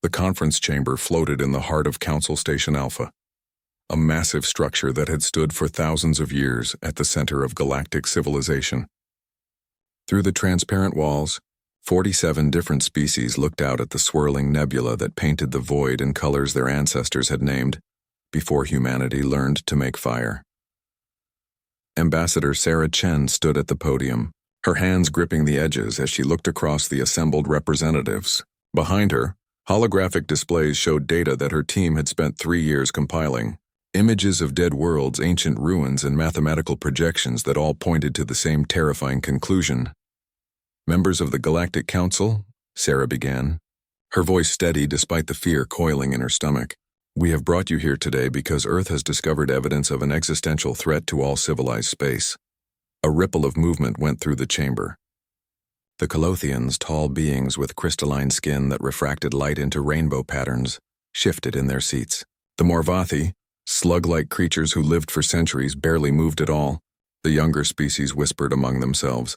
The conference chamber floated in the heart of Council Station Alpha, a massive structure that had stood for thousands of years at the center of galactic civilization. Through the transparent walls, 47 different species looked out at the swirling nebula that painted the void in colors their ancestors had named before humanity learned to make fire. Ambassador Sarah Chen stood at the podium, her hands gripping the edges as she looked across the assembled representatives. Behind her, holographic displays showed data that her team had spent 3 years compiling, images of dead worlds, ancient ruins, and mathematical projections that all pointed to the same terrifying conclusion. "Members of the Galactic Council," Sarah began, her voice steady despite the fear coiling in her stomach. "We have brought you here today because Earth has discovered evidence of an existential threat to all civilized space." A ripple of movement went through the chamber. The Colothians, tall beings with crystalline skin that refracted light into rainbow patterns, shifted in their seats. The Morvathi, slug-like creatures who lived for centuries, barely moved at all. The younger species whispered among themselves,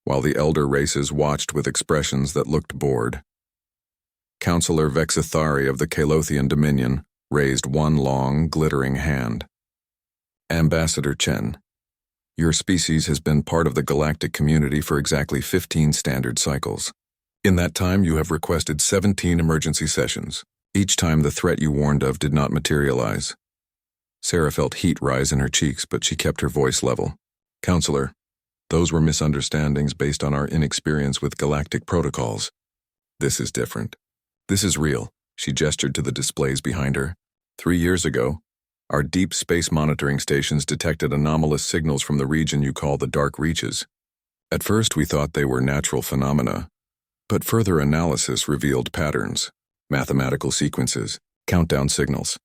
while the elder races watched with expressions that looked bored. Councillor Vexithari of the Kalothian Dominion raised one long, glittering hand. "Ambassador Chen, your species has been part of the galactic community for exactly 15 standard cycles. In that time, you have requested 17 emergency sessions. Each time the threat you warned of did not materialize." Sarah felt heat rise in her cheeks, but she kept her voice level. "Counselor, those were misunderstandings based on our inexperience with galactic protocols. This is different. This is real." She gestured to the displays behind her. 3 years ago, our deep space monitoring stations detected anomalous signals from the region you call the Dark Reaches. At first, we thought they were natural phenomena, but further analysis revealed patterns, mathematical sequences, countdown signals.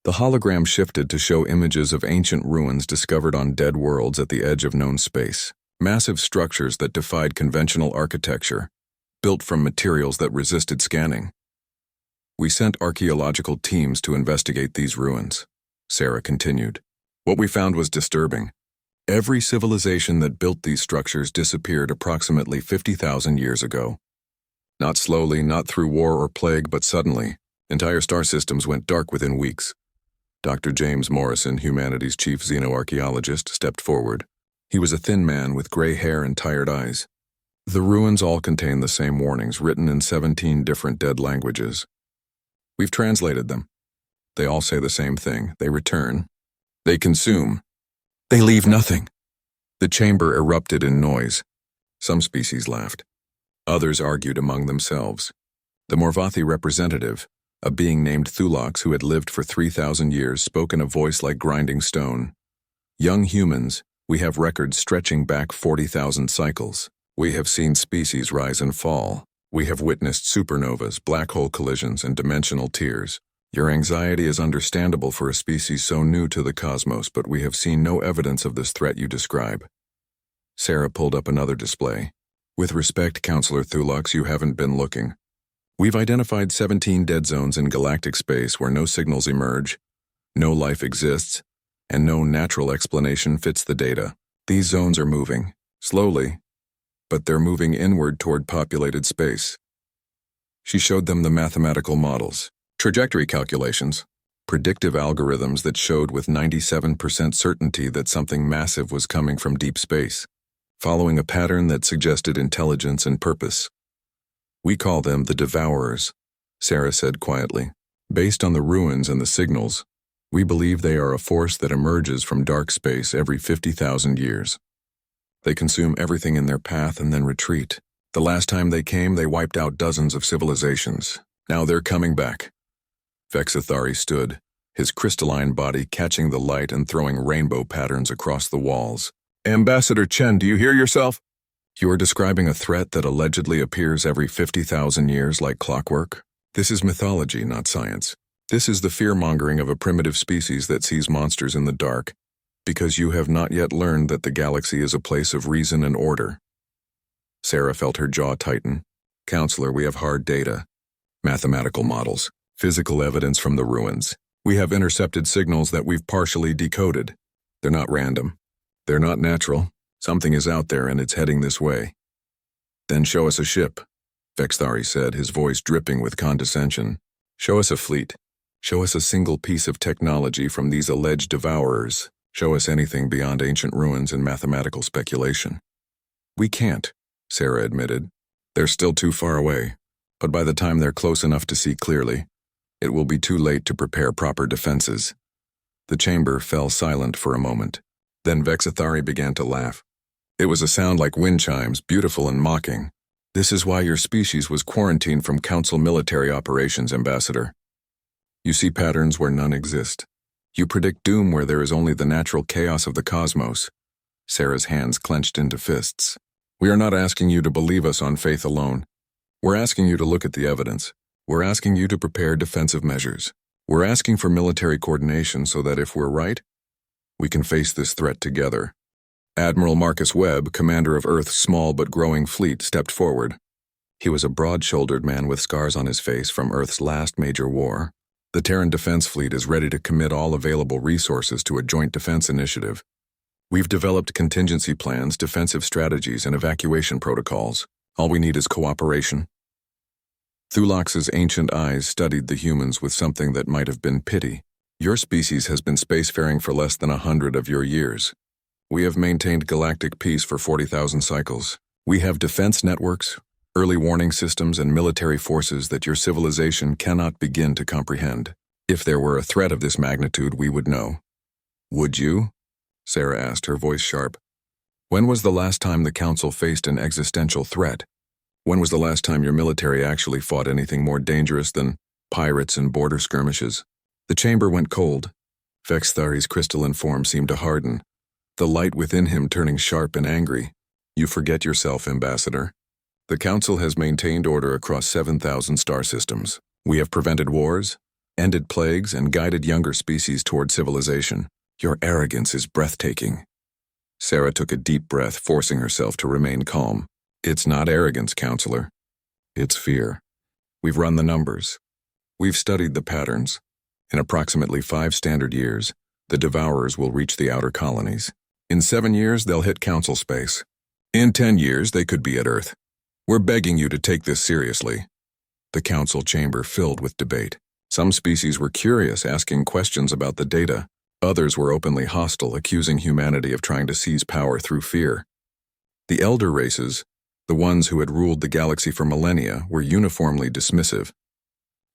The hologram shifted to show images of ancient ruins discovered on dead worlds at the edge of known space, massive structures that defied conventional architecture, built from materials that resisted scanning. "We sent archaeological teams to investigate these ruins," Sarah continued. "What we found was disturbing. Every civilization that built these structures disappeared approximately 50,000 years ago. Not slowly, not through war or plague, but suddenly, entire star systems went dark within weeks." Dr. James Morrison, humanity's chief xenoarchaeologist, stepped forward. He was a thin man with gray hair and tired eyes. "The ruins all contain the same warnings, written in 17 different dead languages. We've translated them. They all say the same thing. They return. They consume. They leave nothing." The chamber erupted in noise. Some species laughed. Others argued among themselves. The Morvathi representative, a being named Thulox who had lived for 3,000 years, spoke in a voice like grinding stone. "Young humans, we have records stretching back 40,000 cycles. We have seen species rise and fall. We have witnessed supernovas, black hole collisions, and dimensional tears. Your anxiety is understandable for a species so new to the cosmos, but we have seen no evidence of this threat you describe." Sarah pulled up another display. "With respect, Counselor Thulox, you haven't been looking. We've identified 17 dead zones in galactic space where no signals emerge, no life exists, and no natural explanation fits the data. These zones are moving, slowly, but they're moving inward toward populated space." She showed them the mathematical models, trajectory calculations, predictive algorithms that showed with 97% certainty that something massive was coming from deep space, following a pattern that suggested intelligence and purpose. "We call them the Devourers," Sarah said quietly. "Based on the ruins and the signals, we believe they are a force that emerges from dark space every 50,000 years. They consume everything in their path and then retreat. The last time they came, they wiped out dozens of civilizations. Now they're coming back." Vexithari stood, his crystalline body catching the light and throwing rainbow patterns across the walls. "Ambassador Chen, do you hear yourself? You are describing a threat that allegedly appears every 50,000 years like clockwork. This is mythology, not science. This is the fear-mongering of a primitive species that sees monsters in the dark, because you have not yet learned that the galaxy is a place of reason and order." Sarah felt her jaw tighten. "Counselor, we have hard data, mathematical models, physical evidence from the ruins. We have intercepted signals that we've partially decoded. They're not random. They're not natural. Something is out there and it's heading this way." "Then show us a ship." Vexthari said, his voice dripping with condescension. Show us a fleet. Show us a single piece of technology from these alleged devourers. Show us anything beyond ancient ruins and mathematical speculation. We can't, Sarah admitted. They're still too far away, but by the time they're close enough to see clearly, it will be too late to prepare proper defenses. The chamber fell silent for a moment. Then Vexthari began to laugh. It was a sound like wind chimes, beautiful and mocking. This is why your species was quarantined from Council military operations, Ambassador. You see patterns where none exist. You predict doom where there is only the natural chaos of the cosmos. Sarah's hands clenched into fists. We are not asking you to believe us on faith alone. We're asking you to look at the evidence. We're asking you to prepare defensive measures. We're asking for military coordination so that if we're right, we can face this threat together. Admiral Marcus Webb, commander of Earth's small but growing fleet, stepped forward. He was a broad-shouldered man with scars on his face from Earth's last major war. The Terran Defense Fleet is ready to commit all available resources to a joint defense initiative. We've developed contingency plans, defensive strategies, and evacuation protocols. All we need is cooperation. Thulax's ancient eyes studied the humans with something that might have been pity. Your species has been spacefaring for less than 100 of your years. We have maintained galactic peace for 40,000 cycles. We have defense networks, early warning systems, and military forces that your civilization cannot begin to comprehend. If there were a threat of this magnitude, we would know. Would you? Sarah asked, her voice sharp. When was the last time the Council faced an existential threat? When was the last time your military actually fought anything more dangerous than pirates and border skirmishes? The chamber went cold. Vexthari's crystalline form seemed to harden, the light within him turning sharp and angry. You forget yourself, Ambassador. The Council has maintained order across 7,000 star systems. We have prevented wars, ended plagues, and guided younger species toward civilization. Your arrogance is breathtaking. Sarah took a deep breath, forcing herself to remain calm. It's not arrogance, Counselor. It's fear. We've run the numbers. We've studied the patterns. In approximately 5 standard years, the Devourers will reach the outer colonies. In 7 years, they'll hit Council space. In 10 years, they could be at Earth. We're begging you to take this seriously. The Council chamber filled with debate. Some species were curious, asking questions about the data. Others were openly hostile, accusing humanity of trying to seize power through fear. The elder races, the ones who had ruled the galaxy for millennia, were uniformly dismissive.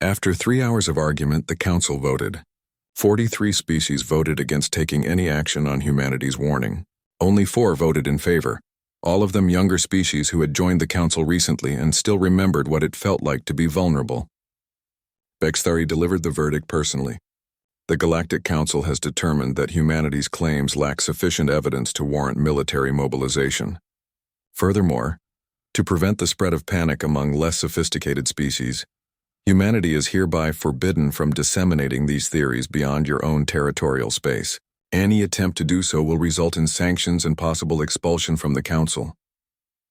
After 3 hours of argument, the Council voted. 43 species voted against taking any action on humanity's warning. Only 4 voted in favor, all of them younger species who had joined the Council recently and still remembered what it felt like to be vulnerable. Vexthari delivered the verdict personally. The Galactic Council has determined that humanity's claims lack sufficient evidence to warrant military mobilization. Furthermore, to prevent the spread of panic among less sophisticated species, humanity is hereby forbidden from disseminating these theories beyond your own territorial space. Any attempt to do so will result in sanctions and possible expulsion from the Council.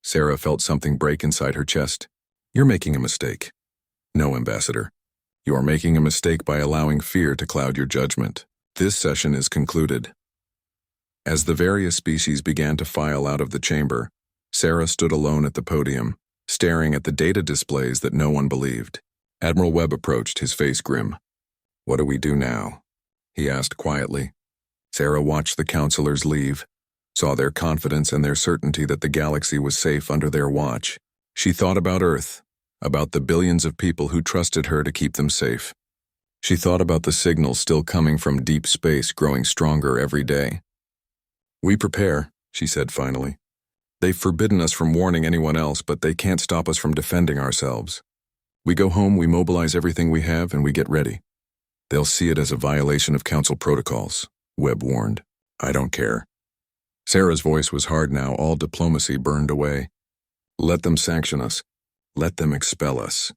Sarah felt something break inside her chest. You're making a mistake. No, Ambassador. You are making a mistake by allowing fear to cloud your judgment. This session is concluded. As the various species began to file out of the chamber, Sarah stood alone at the podium, staring at the data displays that no one believed. Admiral Webb approached, his face grim. What do we do now? He asked quietly. Sarah watched the counselors leave, saw their confidence and their certainty that the galaxy was safe under their watch. She thought about Earth, about the billions of people who trusted her to keep them safe. She thought about the signals still coming from deep space, growing stronger every day. We prepare, she said finally. They've forbidden us from warning anyone else, but they can't stop us from defending ourselves. We go home, we mobilize everything we have, and we get ready. They'll see it as a violation of Council protocols, Webb warned. I don't care. Sarah's voice was hard now, all diplomacy burned away. Let them sanction us. Let them expel us.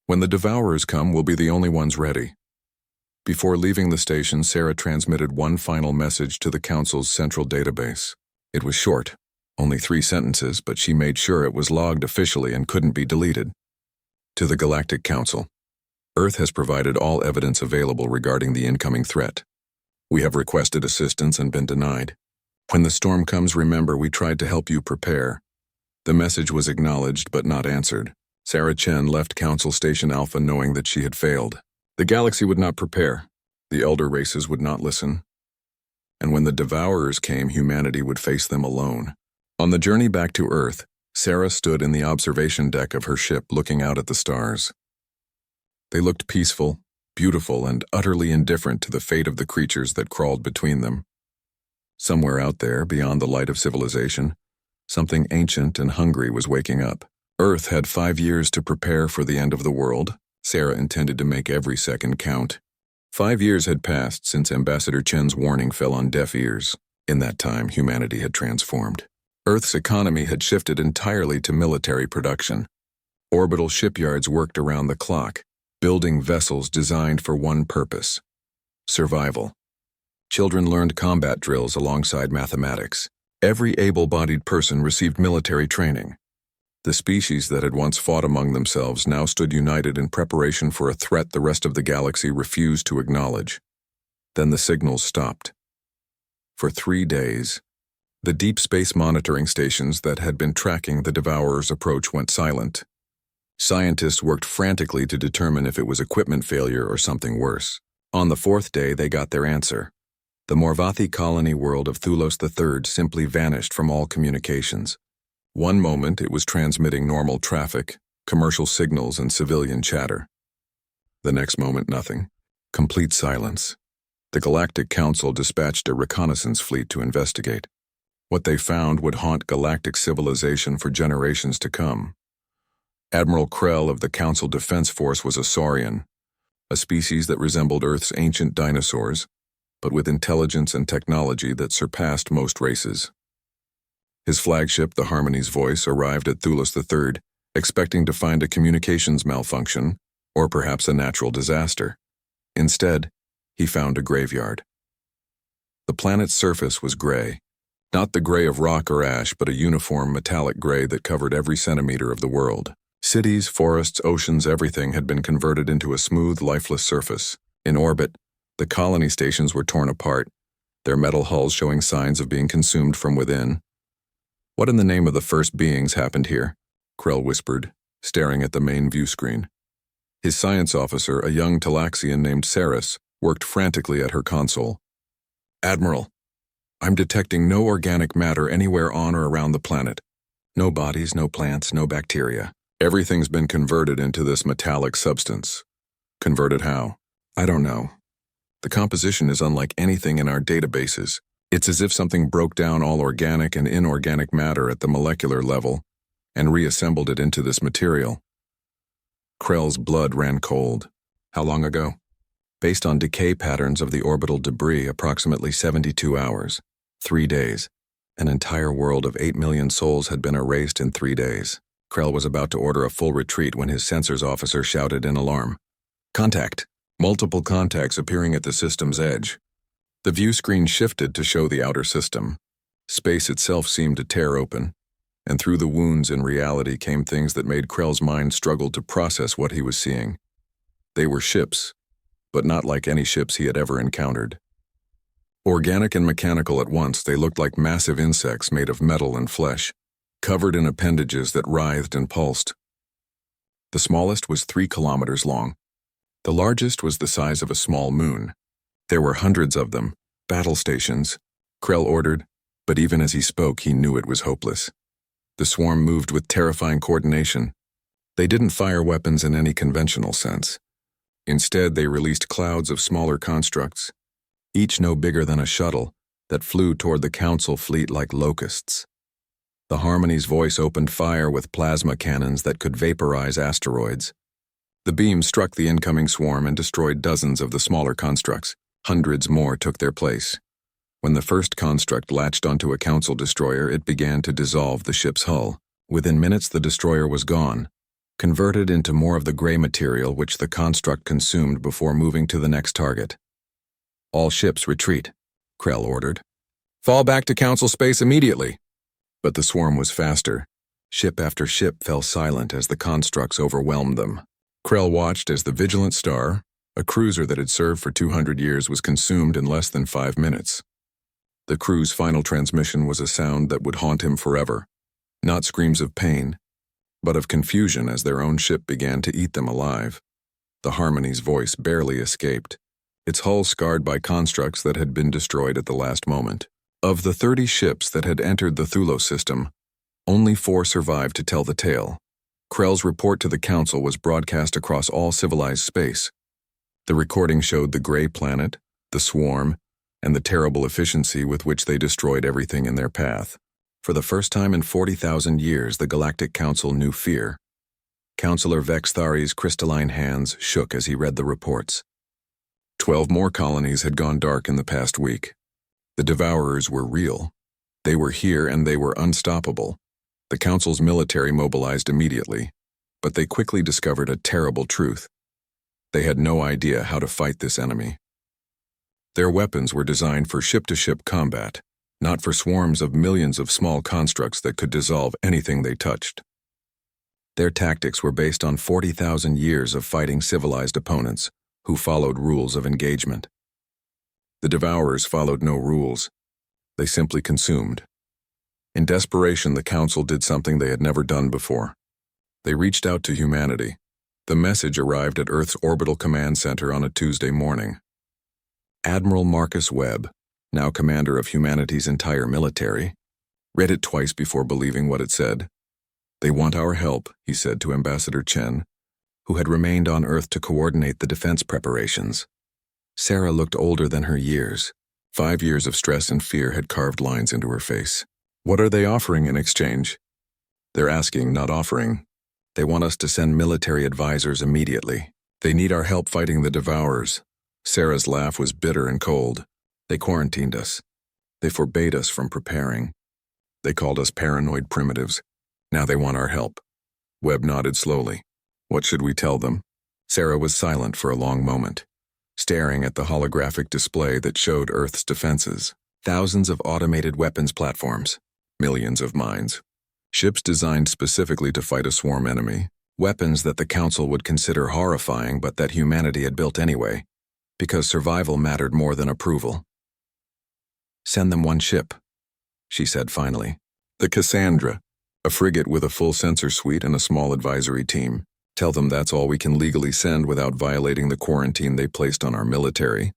When the Devourers come, we'll be the only ones ready. Before leaving the station, Sarah transmitted one final message to the Council's central database. It was short, only 3 sentences, but she made sure it was logged officially and couldn't be deleted. To the Galactic Council. Earth has provided all evidence available regarding the incoming threat. We have requested assistance and been denied. When the storm comes, remember we tried to help you prepare. The message was acknowledged but not answered. Sarah Chen left Council Station Alpha knowing that she had failed. The galaxy would not prepare. The elder races would not listen. And when the Devourers came, humanity would face them alone. On the journey back to Earth, Sarah stood in the observation deck of her ship looking out at the stars. They looked peaceful, beautiful, and utterly indifferent to the fate of the creatures that crawled between them. Somewhere out there, beyond the light of civilization, something ancient and hungry was waking up. Earth had 5 years to prepare for the end of the world. Sarah intended to make every second count. 5 years had passed since Ambassador Chen's warning fell on deaf ears. In that time, humanity had transformed. Earth's economy had shifted entirely to military production. Orbital shipyards worked around the clock, building vessels designed for one purpose: survival. Children learned combat drills alongside mathematics. Every able-bodied person received military training. The species that had once fought among themselves now stood united in preparation for a threat the rest of the galaxy refused to acknowledge. Then the signals stopped. For 3 days, the deep space monitoring stations that had been tracking the Devourers' approach went silent. Scientists worked frantically to determine if it was equipment failure or something worse. On the 4th day, they got their answer. The Morvathi colony world of Thulos III simply vanished from all communications. One moment it was transmitting normal traffic, commercial signals, and civilian chatter. The next moment, nothing. Complete silence. The Galactic Council dispatched a reconnaissance fleet to investigate. What they found would haunt galactic civilization for generations to come. Admiral Krell of the Council Defense Force was a Saurian, a species that resembled Earth's ancient dinosaurs, but with intelligence and technology that surpassed most races. His flagship, the Harmony's Voice, arrived at Thulos III, expecting to find a communications malfunction, or perhaps a natural disaster. Instead, he found a graveyard. The planet's surface was gray. Not the gray of rock or ash, but a uniform metallic gray that covered every centimeter of the world. Cities, forests, oceans, everything had been converted into a smooth, lifeless surface. In orbit, the colony stations were torn apart, their metal hulls showing signs of being consumed from within. "What in the name of the first beings happened here?" Krell whispered, staring at the main view screen. His science officer, a young Talaxian named Saris, worked frantically at her console. "Admiral, I'm detecting no organic matter anywhere on or around the planet. No bodies, no plants, no bacteria. Everything's been converted into this metallic substance." "Converted how?" "I don't know. The composition is unlike anything in our databases. It's as if something broke down all organic and inorganic matter at the molecular level and reassembled it into this material." Krell's blood ran cold. "How long ago?" "Based on decay patterns of the orbital debris, approximately 72 hours. 3 days. An entire world of 8 million souls had been erased in 3 days. Krell was about to order a full retreat when his sensors officer shouted in alarm. "Contact!" Multiple contacts appearing at the system's edge. The view screen shifted to show the outer system. Space itself seemed to tear open, and through the wounds in reality came things that made Krell's mind struggle to process what he was seeing. They were ships, but not like any ships he had ever encountered. Organic and mechanical at once, they looked like massive insects made of metal and flesh, covered in appendages that writhed and pulsed. The smallest was 3 kilometers long. The largest was the size of a small moon. There were hundreds of them, battle stations, Krell ordered, but even as he spoke, he knew it was hopeless. The swarm moved with terrifying coordination. They didn't fire weapons in any conventional sense. Instead, they released clouds of smaller constructs, each no bigger than a shuttle, that flew toward the Council fleet like locusts. The Harmony's Voice opened fire with plasma cannons that could vaporize asteroids. The beam struck the incoming swarm and destroyed dozens of the smaller constructs. Hundreds more took their place. When the first construct latched onto a Council destroyer, it began to dissolve the ship's hull. Within minutes, the destroyer was gone, converted into more of the gray material which the construct consumed before moving to the next target. "All ships retreat," Krell ordered. "Fall back to Council space immediately." But the swarm was faster. Ship after ship fell silent as the constructs overwhelmed them. Krell watched as the Vigilant Star, a cruiser that had served for 200 years, was consumed in less than 5 minutes. The crew's final transmission was a sound that would haunt him forever. Not screams of pain, but of confusion as their own ship began to eat them alive. The Harmony's voice barely escaped, its hull scarred by constructs that had been destroyed at the last moment. Of the 30 ships that had entered the Thulo system, only 4 survived to tell the tale. Krell's report to the Council was broadcast across all civilized space. The recording showed the gray planet, the swarm, and the terrible efficiency with which they destroyed everything in their path. For the first time in 40,000 years, the Galactic Council knew fear. Councillor Vex Thari's crystalline hands shook as he read the reports. 12 more colonies had gone dark in the past week. The Devourers were real. They were here and they were unstoppable. The Council's military mobilized immediately, but they quickly discovered a terrible truth. They had no idea how to fight this enemy. Their weapons were designed for ship-to-ship combat, not for swarms of millions of small constructs that could dissolve anything they touched. Their tactics were based on 40,000 years of fighting civilized opponents who followed rules of engagement. The Devourers followed no rules. They simply consumed. In desperation, the Council did something they had never done before. They reached out to humanity. The message arrived at Earth's orbital command center on a Tuesday morning. Admiral Marcus Webb, now commander of humanity's entire military, read it twice before believing what it said. "They want our help," he said to Ambassador Chen, who had remained on Earth to coordinate the defense preparations. Sarah looked older than her years. 5 years of stress and fear had carved lines into her face. "What are they offering in exchange?" "They're asking, not offering. They want us to send military advisors immediately. They need our help fighting the Devourers." Sarah's laugh was bitter and cold. "They quarantined us. They forbade us from preparing. They called us paranoid primitives. Now they want our help." Webb nodded slowly. "What should we tell them?" Sarah was silent for a long moment, staring at the holographic display that showed Earth's defenses. Thousands of automated weapons platforms, millions of mines, ships designed specifically to fight a swarm enemy, weapons that the Council would consider horrifying but that humanity had built anyway, because survival mattered more than approval. "Send them one ship," she said finally. "The Cassandra, a frigate with a full sensor suite and a small advisory team. Tell them that's all we can legally send without violating the quarantine they placed on our military."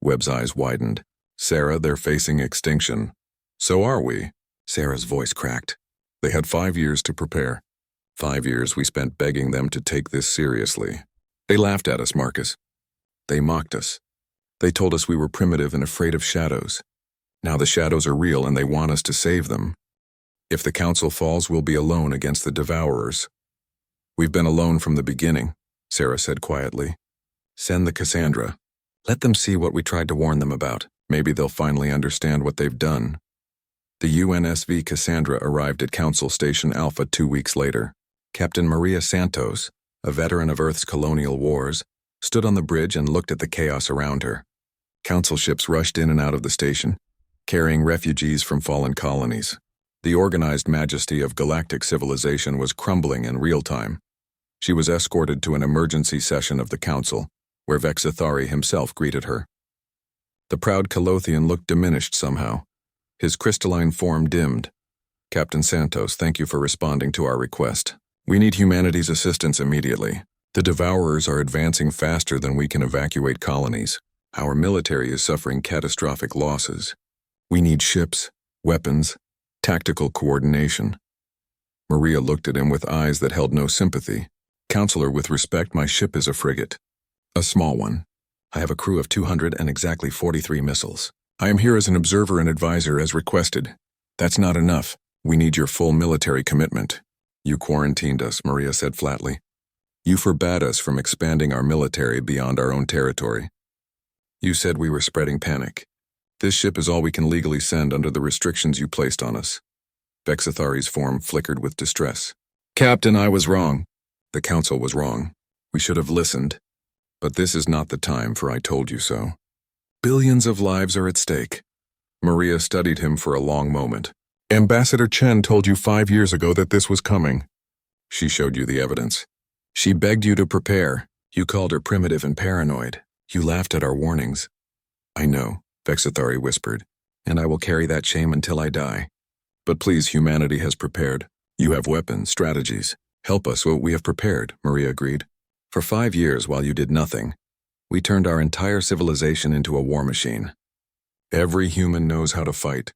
Webb's eyes widened. "Sarah, they're facing extinction." "So are we." Sarah's voice cracked. "They had 5 years to prepare. 5 years we spent begging them to take this seriously. They laughed at us, Marcus. They mocked us. They told us we were primitive and afraid of shadows. Now the shadows are real and they want us to save them. If the Council falls, we'll be alone against the Devourers." "We've been alone from the beginning," Sarah said quietly. "Send the Cassandra. Let them see what we tried to warn them about. Maybe they'll finally understand what they've done." The UNSV Cassandra arrived at Council Station Alpha 2 weeks later. Captain Maria Santos, a veteran of Earth's colonial wars, stood on the bridge and looked at the chaos around her. Council ships rushed in and out of the station, carrying refugees from fallen colonies. The organized majesty of galactic civilization was crumbling in real time. She was escorted to an emergency session of the Council, where Vexathari himself greeted her. The proud Calothian looked diminished somehow. His crystalline form dimmed. "Captain Santos, thank you for responding to our request. We need humanity's assistance immediately. The Devourers are advancing faster than we can evacuate colonies. Our military is suffering catastrophic losses. We need ships, weapons, tactical coordination." Maria looked at him with eyes that held no sympathy. "Counselor, with respect, my ship is a frigate. A small one. I have a crew of 200 and exactly 43 missiles. I am here as an observer and advisor as requested. That's not enough. We need your full military commitment." "You quarantined us," Maria said flatly. "You forbade us from expanding our military beyond our own territory. You said we were spreading panic. This ship is all we can legally send under the restrictions you placed on us." Vexathari's form flickered with distress. "Captain, I was wrong. The Council was wrong. We should have listened. But this is not the time for I told you so. Billions of lives are at stake." Maria studied him for a long moment. "Ambassador Chen told you 5 years ago that this was coming. She showed you the evidence. She begged you to prepare. You called her primitive and paranoid. You laughed at our warnings." "I know," Vexathari whispered, "and I will carry that shame until I die. But please, humanity has prepared. You have weapons, strategies, Help us, what we have prepared, Maria agreed. For 5 years, while you did nothing, we turned our entire civilization into a war machine. Every human knows how to fight.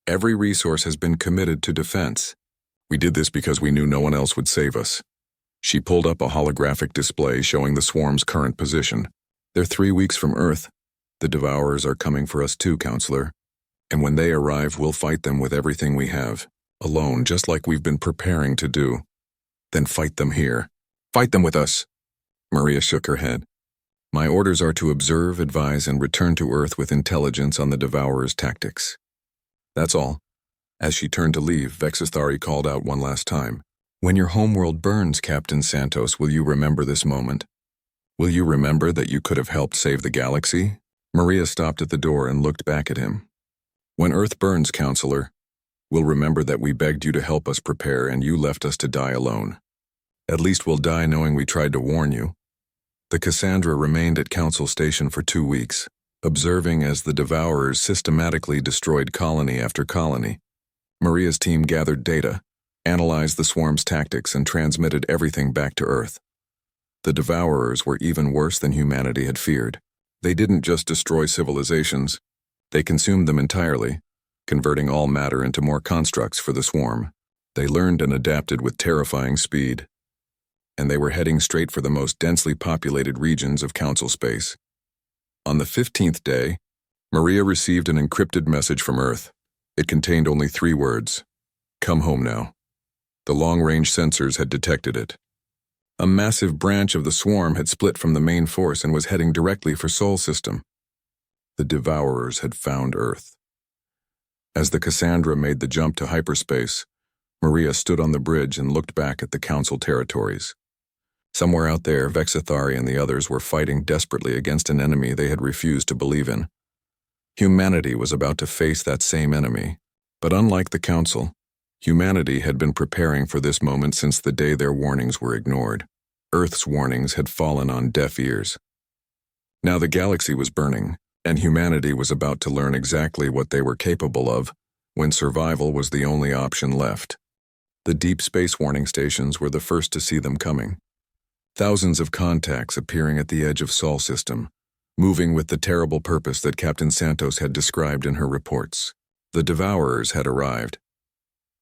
Every resource has been committed to defense. We did this because we knew no one else would save us. She pulled up a holographic display showing the swarm's current position. They're 3 weeks from Earth. The Devourers are coming for us too, Counselor. And when they arrive, we'll fight them with everything we have. Alone, just like we've been preparing to do. Then fight them here. Fight them with us. Maria shook her head. My orders are to observe, advise, and return to Earth with intelligence on the Devourers' tactics. That's all. As she turned to leave, Vexithari called out one last time. When your homeworld burns, Captain Santos, will you remember this moment? Will you remember that you could have helped save the galaxy? Maria stopped at the door and looked back at him. When Earth burns, Counselor, we'll remember that we begged you to help us prepare and you left us to die alone. At least we'll die knowing we tried to warn you. The Cassandra remained at Council Station for 2 weeks, observing as the Devourers systematically destroyed colony after colony. Maria's team gathered data, analyzed the swarm's tactics, and transmitted everything back to Earth. The Devourers were even worse than humanity had feared. They didn't just destroy civilizations, they consumed them entirely, converting all matter into more constructs for the swarm. They learned and adapted with terrifying speed. And they were heading straight for the most densely populated regions of Council space. On the 15th day, Maria received an encrypted message from Earth. It contained only 3 words. Come home now. The long-range sensors had detected it. A massive branch of the swarm had split from the main force and was heading directly for Sol System. The Devourers had found Earth. As the Cassandra made the jump to hyperspace, Maria stood on the bridge and looked back at the Council territories. Somewhere out there, Vexithari and the others were fighting desperately against an enemy they had refused to believe in. Humanity was about to face that same enemy, but unlike the Council, humanity had been preparing for this moment since the day their warnings were ignored. Earth's warnings had fallen on deaf ears. Now the galaxy was burning, and humanity was about to learn exactly what they were capable of when survival was the only option left. The deep space warning stations were the first to see them coming. Thousands of contacts appearing at the edge of Sol System, moving with the terrible purpose that Captain Santos had described in her reports. The Devourers had arrived.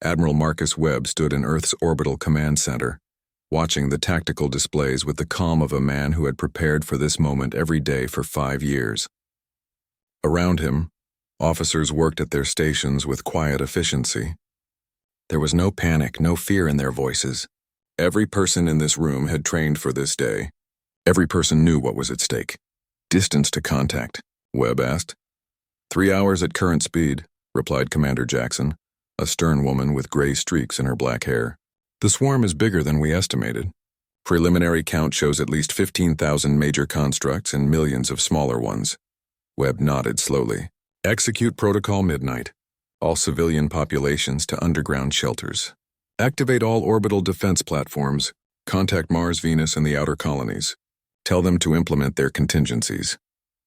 Admiral Marcus Webb stood in Earth's orbital command center, watching the tactical displays with the calm of a man who had prepared for this moment every day for 5 years. Around him, officers worked at their stations with quiet efficiency. There was no panic, no fear in their voices. Every person in this room had trained for this day. Every person knew what was at stake. Distance to contact, Webb asked. 3 hours at current speed, replied Commander Jackson, a stern woman with gray streaks in her black hair. The swarm is bigger than we estimated. Preliminary count shows at least 15,000 major constructs and millions of smaller ones. Webb nodded slowly. Execute Protocol Midnight. All civilian populations to underground shelters. Activate all orbital defense platforms. Contact Mars, Venus, and the outer colonies. Tell them to implement their contingencies.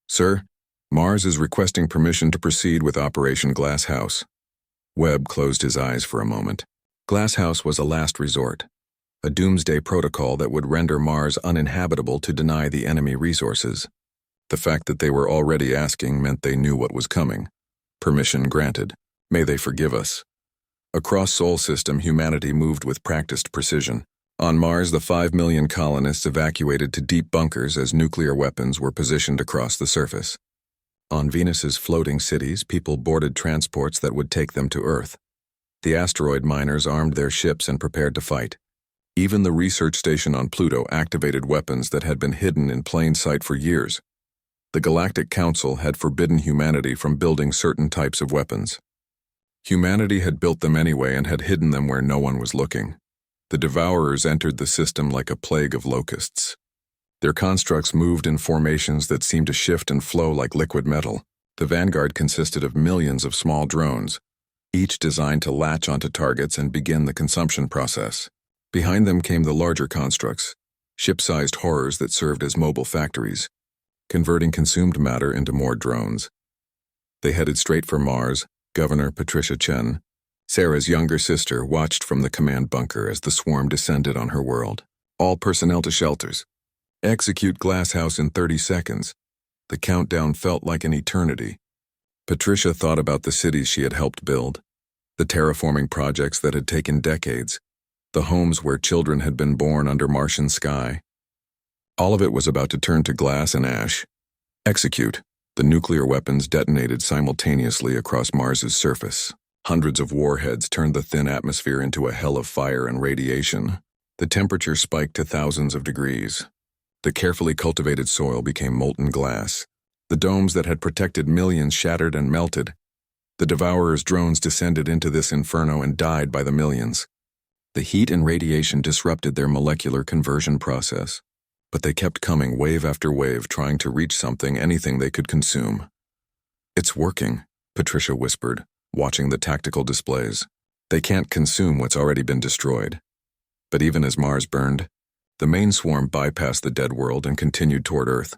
Sir, Mars is requesting permission to proceed with Operation Glass House. Webb closed his eyes for a moment. Glass House was a last resort, a doomsday protocol that would render Mars uninhabitable to deny the enemy resources. The fact that they were already asking meant they knew what was coming. Permission granted. May they forgive us. Across Sol System, humanity moved with practiced precision. On Mars, the 5 million colonists evacuated to deep bunkers as nuclear weapons were positioned across the surface. On Venus's floating cities, people boarded transports that would take them to Earth. The asteroid miners armed their ships and prepared to fight. Even the research station on Pluto activated weapons that had been hidden in plain sight for years. The Galactic Council had forbidden humanity from building certain types of weapons. Humanity had built them anyway and had hidden them where no one was looking. The Devourers entered the system like a plague of locusts. Their constructs moved in formations that seemed to shift and flow like liquid metal. The vanguard consisted of millions of small drones, each designed to latch onto targets and begin the consumption process. Behind them came the larger constructs, ship-sized horrors that served as mobile factories, converting consumed matter into more drones. They headed straight for Mars. Governor Patricia Chen, Sarah's younger sister watched from the command bunker as the swarm descended on her world. All personnel to shelters. Execute Glasshouse in 30 seconds. The countdown felt like an eternity. Patricia thought about the cities she had helped build, the terraforming projects that had taken decades, the homes where children had been born under Martian sky. All of it was about to turn to glass and ash. Execute. The nuclear weapons detonated simultaneously across Mars's surface. Hundreds of warheads turned the thin atmosphere into a hell of fire and radiation. The temperature spiked to thousands of degrees. The carefully cultivated soil became molten glass. The domes that had protected millions shattered and melted. The Devourer's drones descended into this inferno and died by the millions. The heat and radiation disrupted their molecular conversion process, but they kept coming wave after wave, trying to reach something, anything they could consume. "It's working," Patricia whispered, watching the tactical displays. "They can't consume what's already been destroyed." But even as Mars burned, the main swarm bypassed the dead world and continued toward Earth.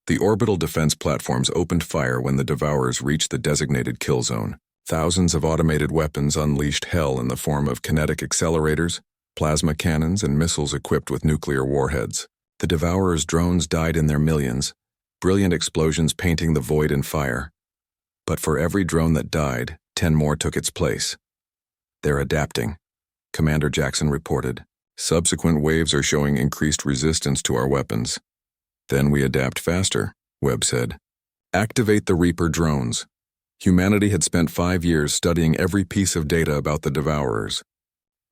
The orbital defense platforms opened fire when the Devourers reached the designated kill zone. Thousands of automated weapons unleashed hell in the form of kinetic accelerators, plasma cannons, and missiles equipped with nuclear warheads. The Devourers' drones died in their millions, brilliant explosions painting the void in fire. But for every drone that died, 10 more took its place. "They're adapting," Commander Jackson reported. "Subsequent waves are showing increased resistance to our weapons." "Then we adapt faster," Webb said. "Activate the Reaper drones." Humanity had spent 5 years studying every piece of data about the Devourers.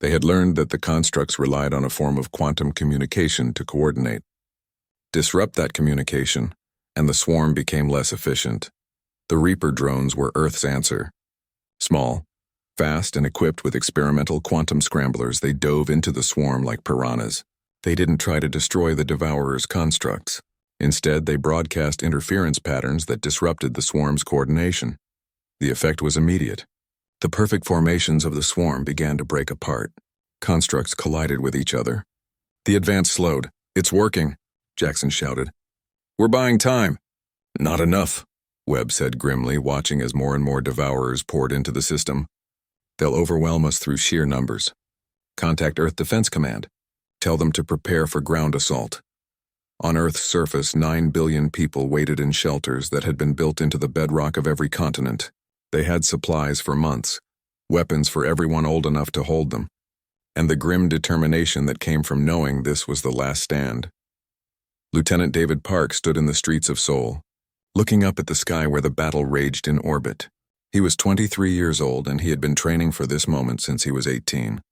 They had learned that the constructs relied on a form of quantum communication to coordinate. Disrupt that communication, and the swarm became less efficient. The Reaper drones were Earth's answer. Small, fast, and equipped with experimental quantum scramblers, they dove into the swarm like piranhas. They didn't try to destroy the Devourer's constructs. Instead, they broadcast interference patterns that disrupted the swarm's coordination. The effect was immediate. The perfect formations of the swarm began to break apart. Constructs collided with each other. The advance slowed. "It's working," Jackson shouted. "We're buying time." "Not enough," Webb said grimly, watching as more and more Devourers poured into the system. "They'll overwhelm us through sheer numbers. Contact Earth Defense Command. Tell them to prepare for ground assault." On Earth's surface, 9 billion people waited in shelters that had been built into the bedrock of every continent. They had supplies for months, weapons for everyone old enough to hold them, and the grim determination that came from knowing this was the last stand. Lieutenant David Park stood in the streets of Seoul, looking up at the sky where the battle raged in orbit. He was 23 years old, and he had been training for this moment since he was 18.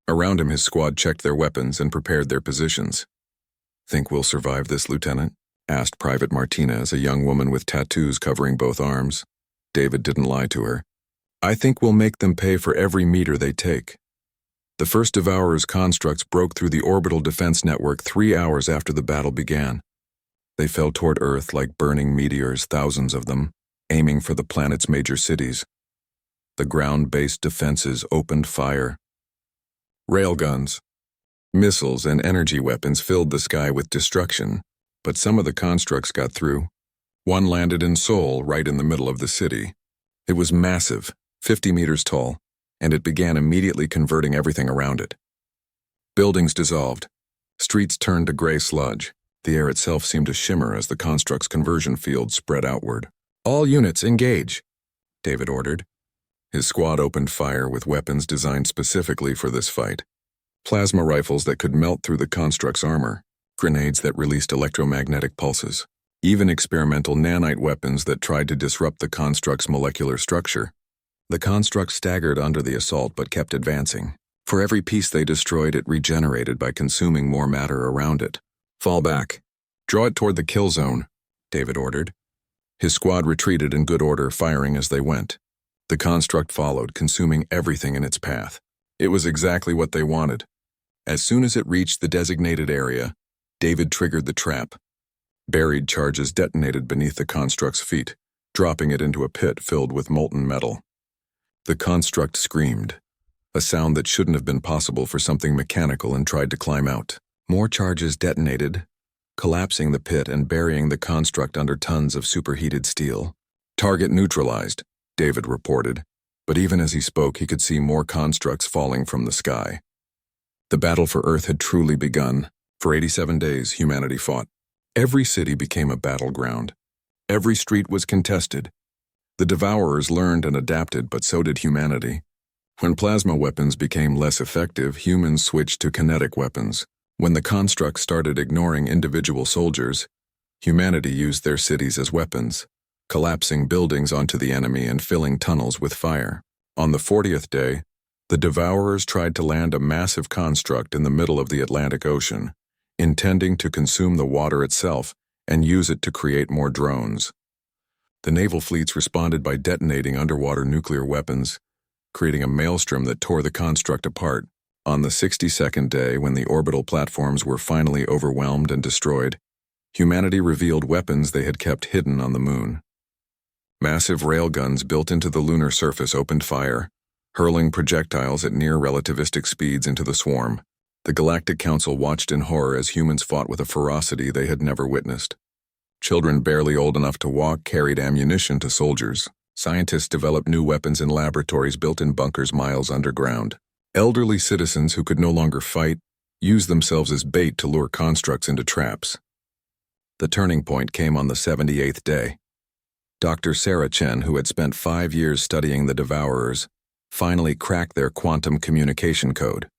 Around him, his squad checked their weapons and prepared their positions. "Think we'll survive this, Lieutenant?" asked Private Martinez, a young woman with tattoos covering both arms. David didn't lie to her. "I think we'll make them pay for every meter they take." The first Devourer's constructs broke through the orbital defense network 3 hours after the battle began. They fell toward Earth like burning meteors, thousands of them, aiming for the planet's major cities. The ground-based defenses opened fire. Railguns, missiles, and energy weapons filled the sky with destruction, but some of the constructs got through. One landed in Seoul, right in the middle of the city. It was massive, 50 meters tall, and it began immediately converting everything around it. Buildings dissolved. Streets turned to gray sludge. The air itself seemed to shimmer as the construct's conversion field spread outward. "All units, engage," David ordered. His squad opened fire with weapons designed specifically for this fight. Plasma rifles that could melt through the construct's armor, grenades that released electromagnetic pulses, even experimental nanite weapons that tried to disrupt the construct's molecular structure. The construct staggered under the assault but kept advancing. For every piece they destroyed, it regenerated by consuming more matter around it. "Fall back. Draw it toward the kill zone," David ordered. His squad retreated in good order, firing as they went. The construct followed, consuming everything in its path. It was exactly what they wanted. As soon as it reached the designated area, David triggered the trap. Buried charges detonated beneath the construct's feet, dropping it into a pit filled with molten metal. The construct screamed, a sound that shouldn't have been possible for something mechanical, and tried to climb out. More charges detonated, collapsing the pit and burying the construct under tons of superheated steel. "Target neutralized," David reported. But even as he spoke, he could see more constructs falling from the sky. The battle for Earth had truly begun. For 87 days, humanity fought. Every city became a battleground. Every street was contested. The Devourers learned and adapted, but so did humanity. When plasma weapons became less effective, humans switched to kinetic weapons. When the constructs started ignoring individual soldiers, humanity used their cities as weapons, collapsing buildings onto the enemy and filling tunnels with fire. On the 40th day, the Devourers tried to land a massive construct in the middle of the Atlantic Ocean, intending to consume the water itself and use it to create more drones. The naval fleets responded by detonating underwater nuclear weapons, creating a maelstrom that tore the construct apart. On the 62nd day, when the orbital platforms were finally overwhelmed and destroyed, humanity revealed weapons they had kept hidden on the moon. Massive railguns built into the lunar surface opened fire, hurling projectiles at near-relativistic speeds into the swarm. The Galactic Council watched in horror as humans fought with a ferocity they had never witnessed. Children barely old enough to walk carried ammunition to soldiers. Scientists developed new weapons in laboratories built in bunkers miles underground. Elderly citizens who could no longer fight used themselves as bait to lure constructs into traps. The turning point came on the 78th day. Dr. Sarah Chen, who had spent 5 years studying the Devourers, finally cracked their quantum communication code.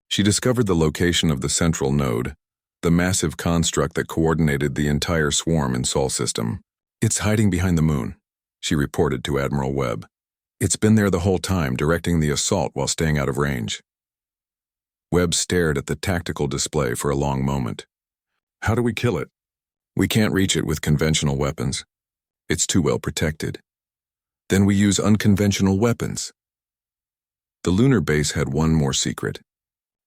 She discovered the location of the central node, the massive construct that coordinated the entire swarm in Sol system. "It's hiding behind the moon," she reported to Admiral Webb. "It's been there the whole time, directing the assault while staying out of range." Webb stared at the tactical display for a long moment. "How do we kill it?" "We can't reach it with conventional weapons. It's too well protected." "Then we use unconventional weapons." The lunar base had one more secret.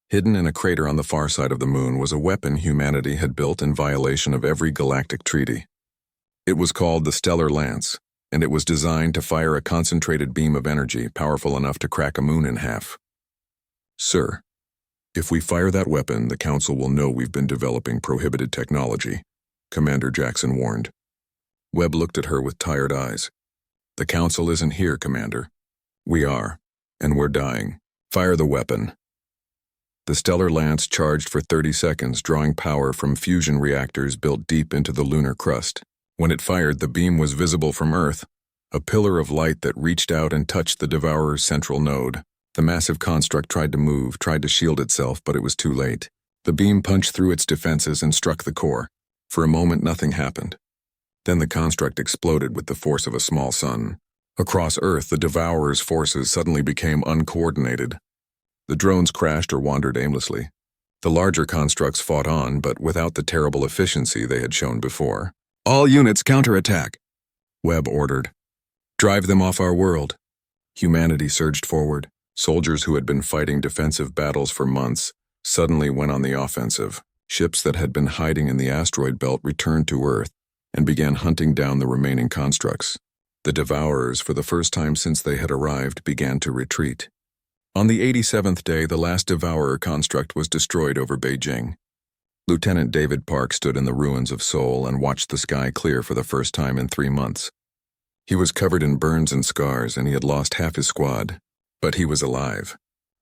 Hidden in a crater on the far side of the moon was a weapon humanity had built in violation of every galactic treaty. It was called the Stellar Lance, and it was designed to fire a concentrated beam of energy powerful enough to crack a moon in half. "Sir, if we fire that weapon, the Council will know we've been developing prohibited technology," Commander Jackson warned. Webb looked at her with tired eyes. "The Council isn't here, Commander. We are, and we're dying. Fire the weapon." The Stellar Lance charged for 30 seconds, drawing power from fusion reactors built deep into the lunar crust. When it fired, the beam was visible from Earth, a pillar of light that reached out and touched the Devourer's central node. The massive construct tried to move, tried to shield itself, but it was too late. The beam punched through its defenses and struck the core. For a moment, nothing happened. Then the construct exploded with the force of a small sun. Across Earth, the Devourer's forces suddenly became uncoordinated. The drones crashed or wandered aimlessly. The larger constructs fought on, but without the terrible efficiency they had shown before. "All units counterattack," Webb ordered. "Drive them off our world." Humanity surged forward. Soldiers who had been fighting defensive battles for months suddenly went on the offensive. Ships that had been hiding in the asteroid belt returned to Earth and began hunting down the remaining constructs. The Devourers, for the first time since they had arrived, began to retreat. On the 87th day, the last Devourer construct was destroyed over Beijing. Lieutenant David Park stood in the ruins of Seoul and watched the sky clear for the first time in 3 months. He was covered in burns and scars, and he had lost half his squad. But he was alive.